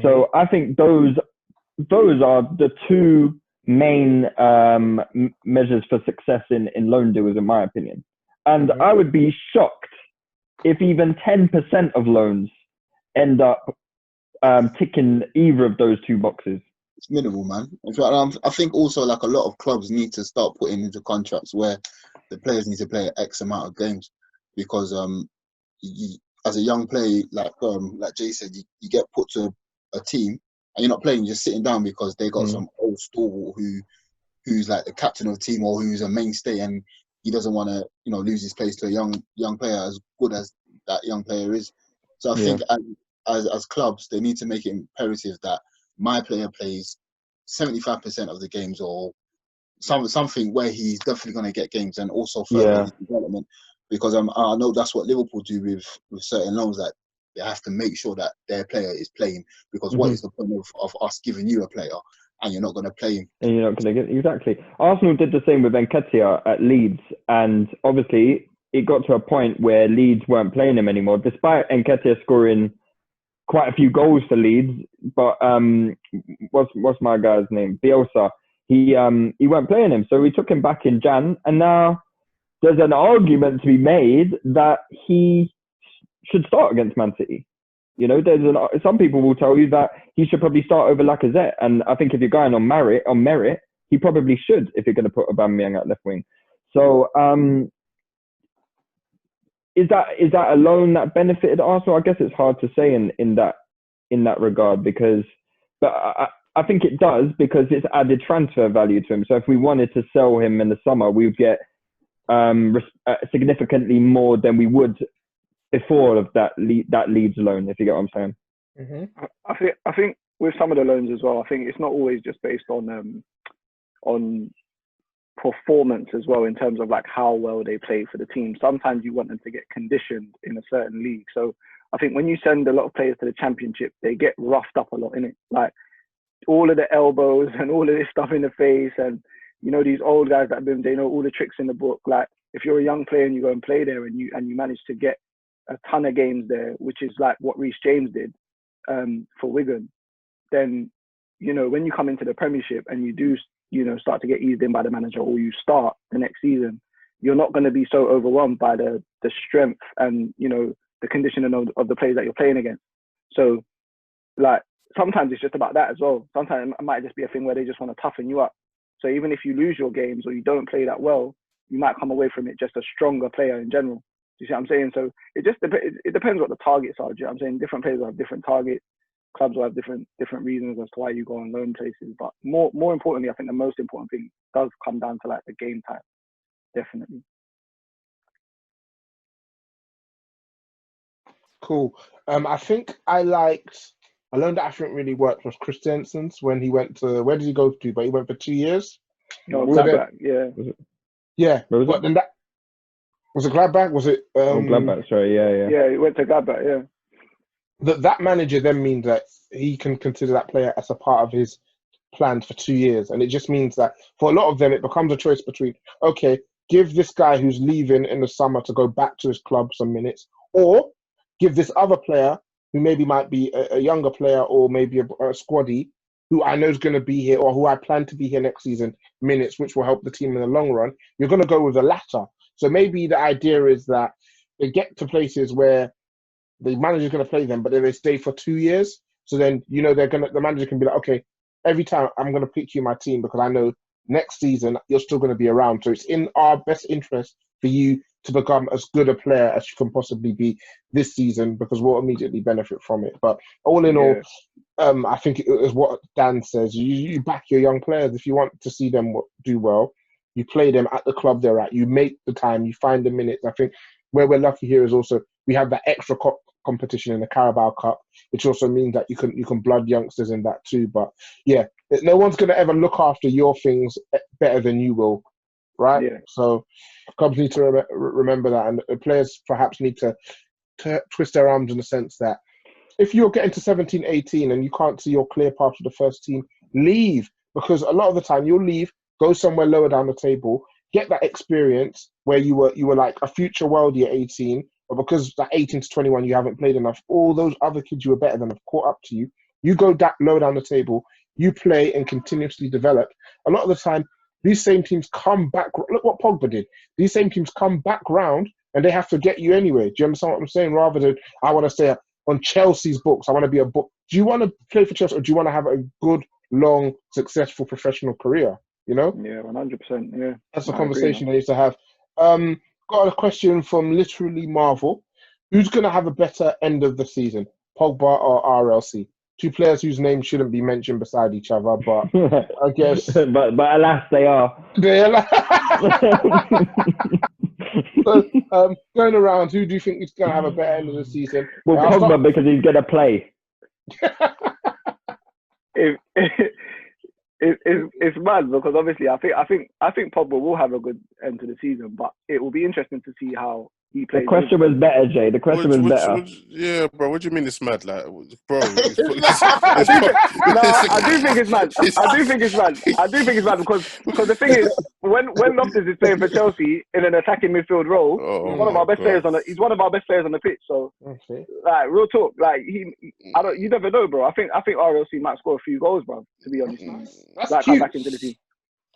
So I think those are the two main measures for success in loan deals, in my opinion. And I would be shocked if even 10% of loans end up ticking either of those two boxes.
It's minimal, man. In fact, I think also like a lot of clubs need to start putting into contracts where the players need to play X amount of games, because as a young player, like Jay said, you get put to a team and you're not playing, you're just sitting down because they got some old stalwart who's like the captain of the team or who's a mainstay, and he doesn't want to lose his place to a young player as good as that young player is. So I think as clubs, they need to make it imperative that my player plays 75% of the games, or something where he's definitely going to get games, and also further his development. Because I know that's what Liverpool do with certain loans, that they have to make sure that their player is playing. Because what is the point of us giving you a player and you're not going to play him?
And you're not going to get exactly. Arsenal did the same with Nketiah at Leeds, and obviously it got to a point where Leeds weren't playing him anymore, despite Nketiah scoring quite a few goals for Leeds. But what's my guy's name? Bielsa. He weren't playing him, so we took him back in Jan, and now there's an argument to be made that he should start against Man City. Some people will tell you that he should probably start over Lacazette, and I think if you're going on merit, he probably should if you're going to put Aubameyang at left wing. So is that a loan that benefited Arsenal? I guess it's hard to say in that regard, but I think it does, because it's added transfer value to him. So if we wanted to sell him in the summer, we would get significantly more than we would before of that Leeds loan, if you get what I'm saying.
I think with some of the loans as well, I think it's not always just based on performance as well, in terms of like how well they play for the team. Sometimes you want them to get conditioned in a certain league. So I think when you send a lot of players to the Championship, they get roughed up a lot in it. Like all of the elbows and all of this stuff in the face, and these old guys that they know all the tricks in the book. Like if you're a young player and you go and play there and you manage to get a ton of games there, which is like what Reece James did for Wigan, then when you come into the Premiership and you do start to get eased in by the manager, or you start the next season, you're not going to be so overwhelmed by the strength and the conditioning of the players that you're playing against. So like sometimes it's just about that as well. Sometimes it might just be a thing where they just want to toughen you up. So even if you lose your games or you don't play that well, you might come away from it just a stronger player in general. Do you see what I'm saying? So it just it depends what the targets are. Do you know what I'm saying? Different players will have different targets. Clubs will have different reasons as to why you go on loan places. But more importantly, I think the most important thing does come down to like the game time. Definitely.
Cool. I think I liked a loan that I think really worked was Christensen's when he went to, where did he go to? But he went for 2 years.
No, Gladbach, yeah.
Yeah. But then that was it Gladbach? Was it?
Gladbach, sorry, yeah.
Yeah, he went to Gladbach, yeah.
That manager then means that he can consider that player as a part of his plans for 2 years. And it just means that for a lot of them, it becomes a choice between, okay, give this guy who's leaving in the summer to go back to his club some minutes, or give this other player who maybe might be a younger player or maybe a squaddie who I know is going to be here or who I plan to be here next season minutes, which will help the team in the long run. You're going to go with the latter. So maybe the idea is that they get to places where the manager's going to play them, but then they stay for 2 years. So then, the manager can be like, okay, every time I'm going to pick you my team because I know next season you're still going to be around. So it's in our best interest for you to become as good a player as you can possibly be this season, because we'll immediately benefit from it. But all in all, I think it is what Dan says. You back your young players. If you want to see them do well, you play them at the club they're at. You make the time, you find the minutes. I think where we're lucky here is also we have that extra competition in the Carabao Cup, which also means that you can blood youngsters in that too. But yeah, no one's going to ever look after your things better than you will right?
Yeah.
So clubs need to remember that, and the players perhaps need to twist their arms in the sense that if you're getting to 17, 18 and you can't see your clear path to the first team, leave. Because a lot of the time you'll leave, go somewhere lower down the table, get that experience where you were like a future worldie at 18, but because that 18 to 21 you haven't played enough, all those other kids you were better than have caught up to you. You go low down the table, you play and continuously develop. A lot of the time, these same teams come back. Look what Pogba did. These same teams come back round and they have to get you anyway. Do you understand what I'm saying? Rather than, I want to stay on Chelsea's books, I want to be a book. Do you want to play for Chelsea or do you want to have a good, long, successful professional career? You know?
Yeah, 100%. Yeah.
That's the conversation they used to have. Got a question from literally Marvel. Who's going to have a better end of the season, Pogba or RLC? Two players whose names shouldn't be mentioned beside each other, but I guess.
but alas, they are.
They are. So, going around, who do you think is going to have a better end of the season?
Well, Pogba, because he's going to play.
It's mad because obviously I think Pogba will have a good end to the season, but it will be interesting to see how he plays.
The question was better, Jay. The question was better.
Yeah, bro. What do you mean it's mad, like, bro?
I do think it's mad. I do think it's mad because the thing is, when Loftus is playing for Chelsea in an attacking midfield role, he's one of our best players on the pitch. So, like, real talk, like you never know, bro. I think RLC might score a few goals, bro. To be honest,
that's
like,
cute.
come back into the team.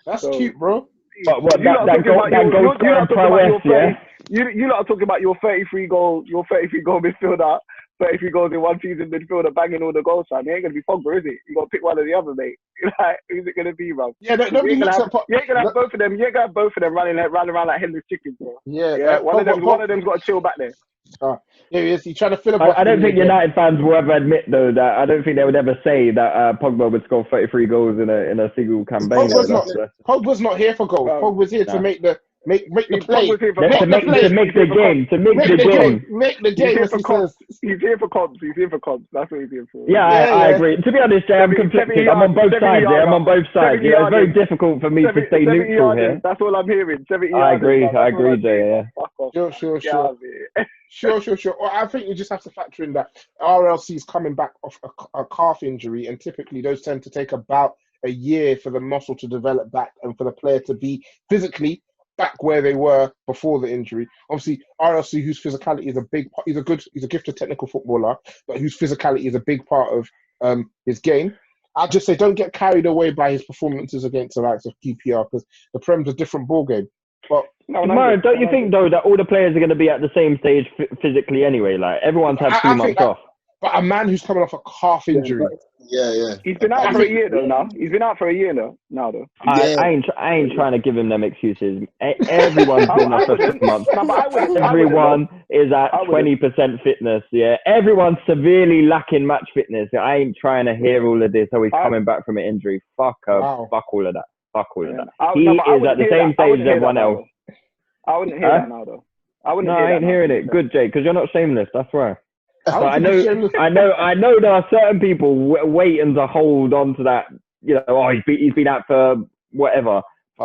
That's cute, bro.
But what that goal scoring prowess, yeah.
You lot are talking about your 33 goal midfielder, 33 goals in one season midfielder, banging all the goals, son. He ain't gonna be Pogba, is it? You gotta pick one or the other, mate. Like, who's it gonna be, bro?
Yeah, nobody looks at
you ain't gonna have both of them. You ain't gonna have both of them running around like headless chickens, bro.
Yeah.
One of them's got to chill back there.
Yeah, he's trying to fill up.
I don't think United fans will ever admit though that I don't think they would ever say that Pogba would score 33 goals in a single campaign.
Pogba's not here for goals. Pogba's here to make the play.
To make the game.
He's here for comps. That's what he's here for.
Yeah, I agree. To be honest, Jay, I'm conflicted. I'm on both sides. I'm on both sides. Yeah, it's very difficult for me to stay neutral here.
That's all I'm hearing.
I agree, Jay.
Yeah. Sure. Well, I think you just have to factor in that RLC is coming back off a calf injury, and typically those tend to take about a year for the muscle to develop back and for the player to be physically back where they were before the injury. Obviously, RLC, whose physicality is he's a gifted technical footballer, but whose physicality is a big part of his game. I'd just say don't get carried away by his performances against the likes of QPR, because the Prem's a different ballgame. But
Mario, don't you think though that all the players are going to be at the same stage physically anyway? Like everyone's had 2 months off.
But a man who's coming off a calf injury.
Yeah.
He's been out for a year though now. He's been out for a year now though.
I ain't trying to give him them excuses. Everyone's been off for 6 months. Everyone is at 20% fitness. Yeah, everyone's severely lacking match fitness. I ain't trying to hear all of this. Oh, he's coming back from an injury. Fuck all of that. He is at the same stage as everyone else.
I wouldn't hear that now though.
I ain't hearing it. Good, Jake, because you're not shameless. That's right. But I know there are certain people waiting to hold on to that. You know, he's been out for whatever.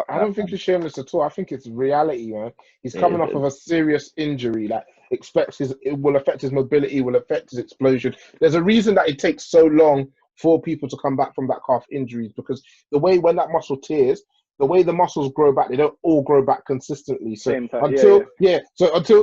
I don't think it's shameless at all. I think it's reality, man. He's coming off of a serious injury that it will affect his mobility, will affect his explosion. There's a reason that it takes so long for people to come back from that calf injury, because the way when that muscle tears, the way the muscles grow back, they don't all grow back consistently. So until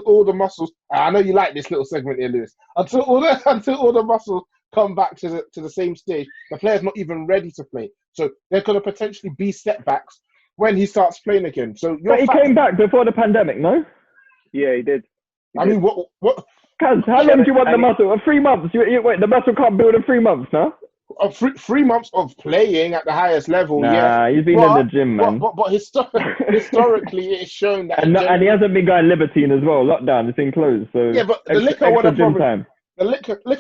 all the muscles, I know you like this little segment here, Lewis. Until all the muscles come back to the same stage, the player's not even ready to play. So there could potentially be setbacks when he starts playing again. So
but he came back before the pandemic, no?
Yeah, he did.
I mean, what?
Kaz, how long do you want the muscle? 3 months? Wait, the muscle can't build in 3 months, no?
3 months of playing at the highest level.
Nah, he's been in the gym, man.
But historically, it's shown that.
And he hasn't been going libertine as well. Lockdown, it's been closed. So
yeah, but the liquor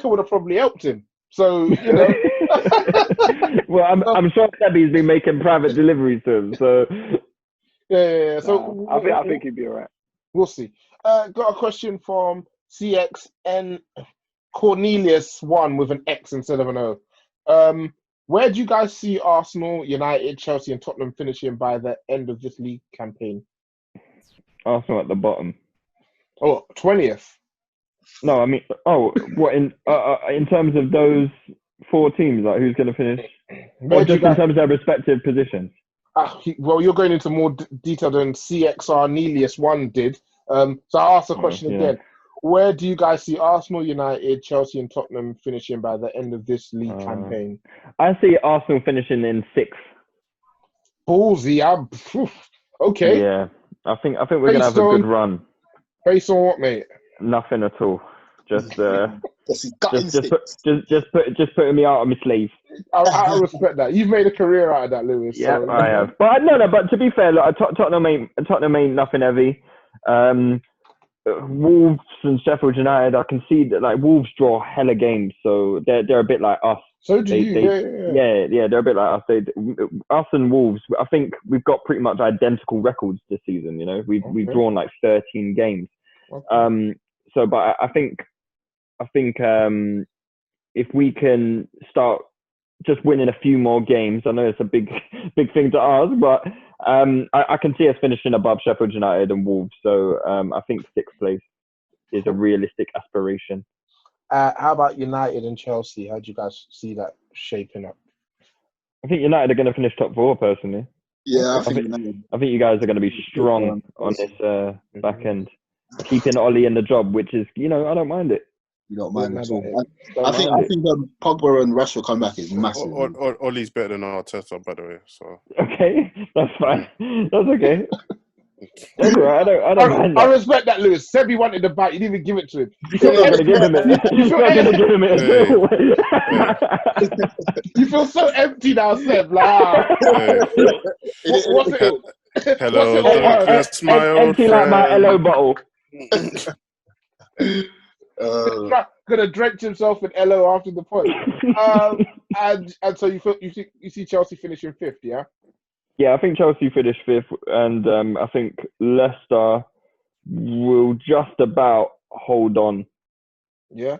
would have probably helped him. So you know.
Well, I'm sure Debbie's been making private deliveries to him. So
yeah. So
I think he'd be alright.
We'll see. Got a question from CXN Cornelius 1 with an X instead of an O. Where do you guys see Arsenal, United, Chelsea, and Tottenham finishing by the end of this league campaign?
Arsenal at the bottom.
Oh, 20th.
No, I mean, what in terms of those 4 teams, like who's going to finish? Or just in terms of their respective positions?
Well, you're going into more detail than CXR Nelius 1 did. So I'll ask the question again. Where do you guys see Arsenal, United, Chelsea, and Tottenham finishing by the end of this league campaign?
I see Arsenal finishing in 6th.
Ballsy, okay.
Yeah, I think we're going to have a good run.
Based on what, mate?
Nothing at all. Just putting me out of my sleeve.
I respect that. You've made a career out of that, Lewis.
Yeah, so. I have. But no. But to be fair, look, Tottenham ain't nothing heavy. Wolves and Sheffield United, I can see that like Wolves draw hella games, so they're a bit like us.
So do you?
Yeah, they're a bit like us. Us and Wolves, I think we've got pretty much identical records this season. You know, we've drawn like 13 games. Okay. So, but I think if we can start just winning a few more games, I know it's a big thing to ask, but I can see us finishing above Sheffield United and Wolves. So I think 6th place is a realistic aspiration.
How about United and Chelsea? How do you guys see that shaping up?
I think United are going to finish top 4 personally.
Yeah, I think
you guys are going to be strong on this back end. Keeping Ollie in the job, which is, I don't mind it.
You don't mind at all. I think Pogba and Rashford come back is massive.
Ollie's better than Arteta, by the way. So
okay, that's fine. That's okay. That's all right. I don't mind that.
I respect that, Lewis. Sebi wanted the bat. You didn't even give it to him.
You're not going to give him it. You're not going to give him it.
You feel so empty now, Seb. Like, what's it?
Hello, smile.
Empty like my hello bottle.
Gonna drench himself in LO after the pod. And so you see Chelsea finishing 5th, yeah?
Yeah, I think Chelsea finished 5th, and I think Leicester will just about hold on.
Yeah.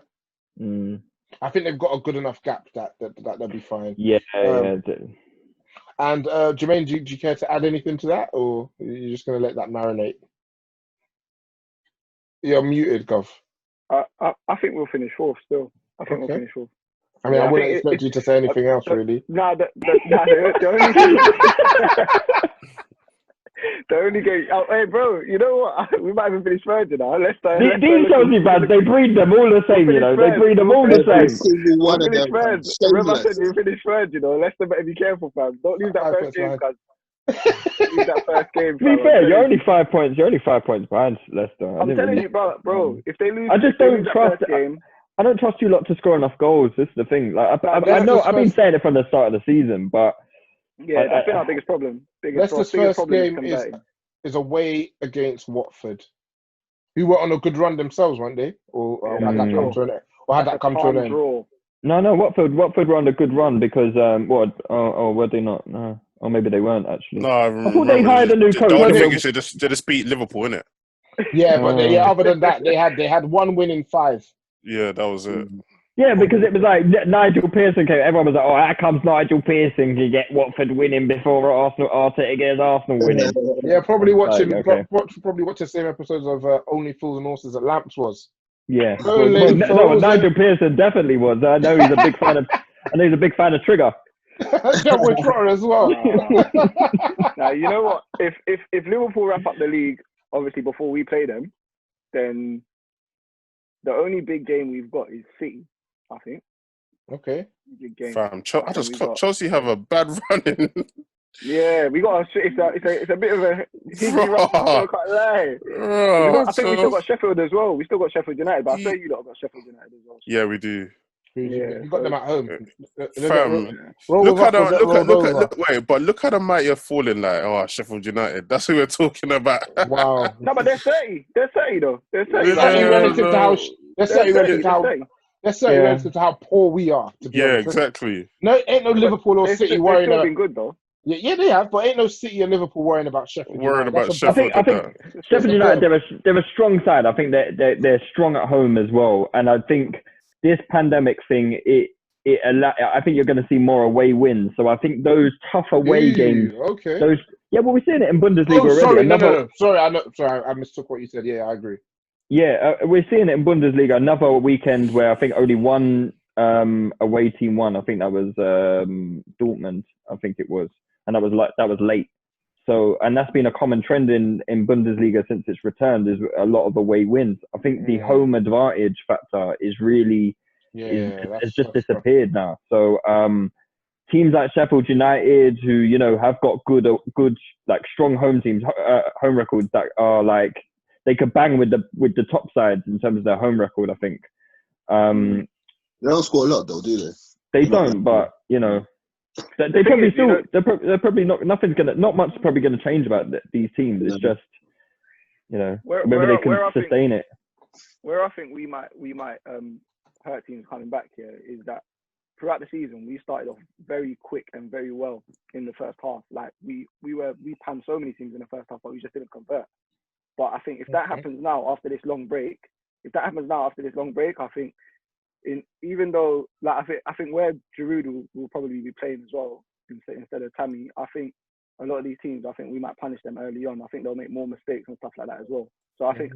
I think they've got a good enough gap that they'll be fine.
Yeah.
And Jermaine, do you care to add anything to that, or are you just gonna let that marinate? You're muted, Gov.
I think we'll finish 4th still. I think we'll finish 4th.
I mean, I wouldn't expect you to say anything else, really.
No, the only game. Oh, hey, bro, you know what? We might even finish 3rd, you know.
These Chelsea fans, they breed them all the same, you know. They breed them all the same.
One of them.
Remember I said we finish 3rd, you know. Leicester better be careful, fam. Don't lose that first game, cuz. Lose that first game.
To be fair, you're only 5 points. You're only 5 points behind Leicester.
I'm telling you, bro. If they lose,
I just don't trust. I don't trust you lot to score enough goals. This is the thing. Like I know I've been saying it from the start of the season, but
yeah, that's been our biggest problem.
Leicester's first game is away against Watford, who were on a good run themselves, weren't they? Or had that come to an end? Or had that come to an end?
No, Watford were on a good run because were they not? No. Or maybe they weren't actually.
No,
I thought they hired a new coach.
The only thing is they just beat Liverpool, innit?
Yeah, but other than that, they had 1 win in 5.
Yeah, that was it.
Yeah, because it was like Nigel Pearson came. Everyone was like, "Oh, here comes Nigel Pearson to get Watford winning before Arteta gets Arsenal winning."
Yeah, probably watching the same episodes of Only Fools and Horses at Lamps was.
Yeah, Nigel Pearson definitely was. I know he's a big fan of. I know he's a big fan of Trigger.
Yeah, with Trotter as well.
Now you know what? If Liverpool wrap up the league, obviously before we play them, then the only big game we've got is City, I think.
Okay.
Big game.
Fam, Chelsea have a bad run in.
Yeah, we got it's a bit of a higgy run. I can't lie. I think we still got Sheffield as well. We still got Sheffield United, but I say you lot got Sheffield United as well.
Yeah, we do.
Yeah, you got them at home.
Fam, look how the mighty are falling like, Sheffield United. That's who we're talking about.
Wow.
No, but they're 30. They're 30 though. They're 30.
Relative to how poor we are. To be honest.
Exactly.
No, ain't no Liverpool or City worrying about.
Been good though.
Yeah, they have, but ain't no City or Liverpool worrying about Sheffield.
I think Sheffield United, they're a strong side. I think they're strong at home as well, and I think this pandemic thing, it I think you're going to see more away wins. So I think those tough away games,
okay.
We're seeing it in Bundesliga already.
Sorry, no. Sorry, I mistook what you said. Yeah, I agree.
Yeah, we're seeing it in Bundesliga. Another weekend where I think only one away team won. I think that was Dortmund. I think it was, and that was late. So, and that's been a common trend in Bundesliga since it's returned. Is a lot of away wins. I think the home advantage factor is really has just disappeared now. So, teams like Sheffield United, who have got good like strong home teams, home records that are like they could bang with the top sides in terms of their home record. I think
they don't score a lot though, do they?
They don't, but they probably still. They're probably not. Not much probably gonna change about these teams. It's just whether they can sustain it.
Where I think we might hurt teams coming back here is that throughout the season we started off very quick and very well in the first half. Like we panned so many teams in the first half, but we just didn't convert. But I think if that happens now after this long break, I think even though like I think where Giroud will probably be playing as well instead of Tammy, I think a lot of these teams, I think we might punish them early on. I think they'll make more mistakes and stuff like that as well. So I think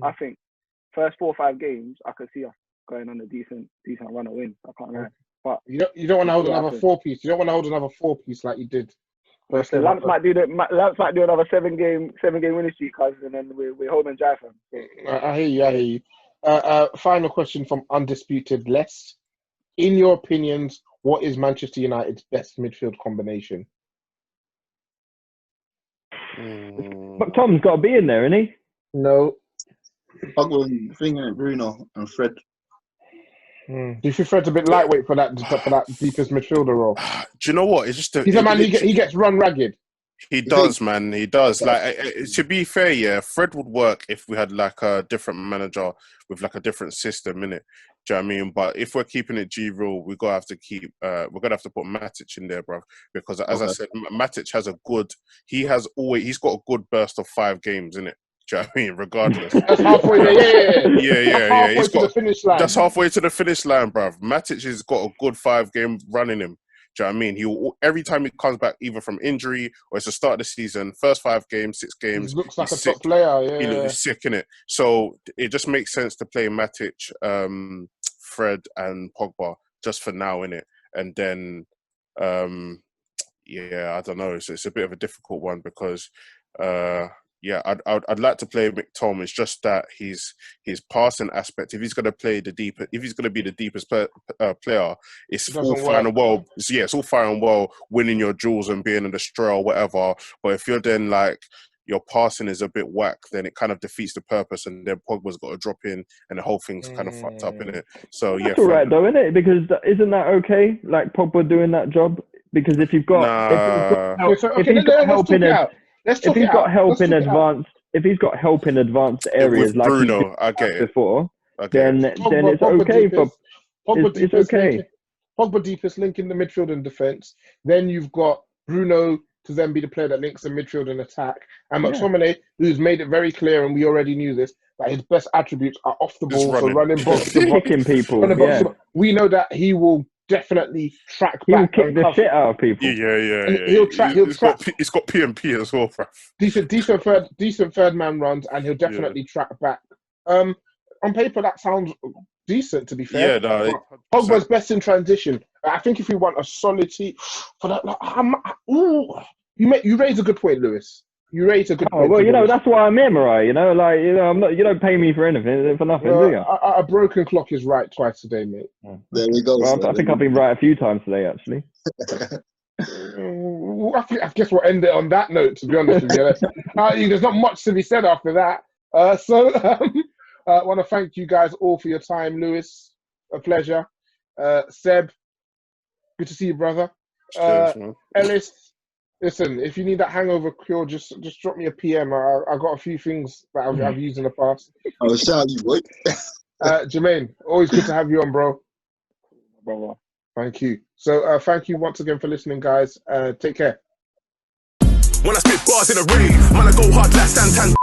first 4 or 5 games, I could see us going on a decent run of wins. I can't lie. But
you don't want to hold another 4-piece. You don't want to hold another 4-piece like you did.
Lamps might do another 7-game winning streak, guys, and then we're holding dry for them.
I hear you. Final question from Undisputed Les. In your opinions, what is Manchester United's best midfield combination?
But Tom's got to be in there, isn't he?
No.
I'm going thinking Bruno and Fred.
Do you think Fred's a bit lightweight for that deepest midfielder role?
Do you know what? It's just
he's a man. He gets run ragged.
He does, man. He does. Like, to be fair, yeah, Fred would work if we had like a different manager with like a different system in it. Do you know what I mean? But if we're keeping it G-rule, we're gonna have to keep. We're gonna have to put Matic in there, bro. Because as I said, Matic has he's got a good burst of 5 games in it. Do you know what I mean? Regardless.
That's halfway there.
Yeah.
He's got the finish line.
That's halfway to the finish line, bruv. Matic has got a good 5 game run in him. Do you know what I mean? Every time he comes back, either from injury or it's the start of the season, first 5 games, 6 games,
he looks like a top player. Yeah,
he looks sick in it. So it just makes sense to play Matic, Fred, and Pogba just for now, in it, and then I don't know. It's a bit of a difficult one because. I'd like to play McTom. It's just that his passing aspect. If he's going to play if he's going to be the deepest player, it's all fine and well. It's all fine and well winning your duels and being in the straw or whatever. But if you're then like your passing is a bit whack, then it kind of defeats the purpose. And then Pogba's got to drop in, and the whole thing's kind of fucked up, innit? So
that's all right though, isn't it? Because isn't that okay? Like Pogba doing that job? Because if he's got help in advanced areas like
Bruno, I get it.
Before, then it's okay for it's okay.
Pogba deepest link in the midfield and defence. Then you've got Bruno to then be the player that links the midfield and attack. And McTominay, who's made it very clear, and we already knew this, that his best attributes are off the ball, so running box to box,
kicking people.
We know that he will definitely track
back.
He'll
kick the shit out of people.
Yeah. He'll track.
He's got P&P as well, bro.
Decent third man runs, and he'll definitely track back. On paper, that sounds decent. To be fair, Pogba's best in transition. I think if we want a solid team for that, you raise a good point, Lewis. You raise a good point.
Well, that's why I'm here, Morayo. I'm not. You don't pay me for anything for nothing, do you?
A broken clock is right twice a day, mate.
There we go.
Well, I think I've been right a few times today, actually.
I guess we'll end it on that note, to be honest with you. There's not much to be said after that. I want to thank you guys all for your time. Lewis, a pleasure. Seb, good to see you, brother.
Cheers, man.
Ellis, listen, if you need that hangover cure, just drop me a PM. I've got a few things that I've used in the past.
I'll shout you, boy.
Jermaine, always good to have you on, bro.
Brother.
Thank you. So thank you once again for listening, guys. Take care.
When I spit bars in a rave, man, I go hard like Santan.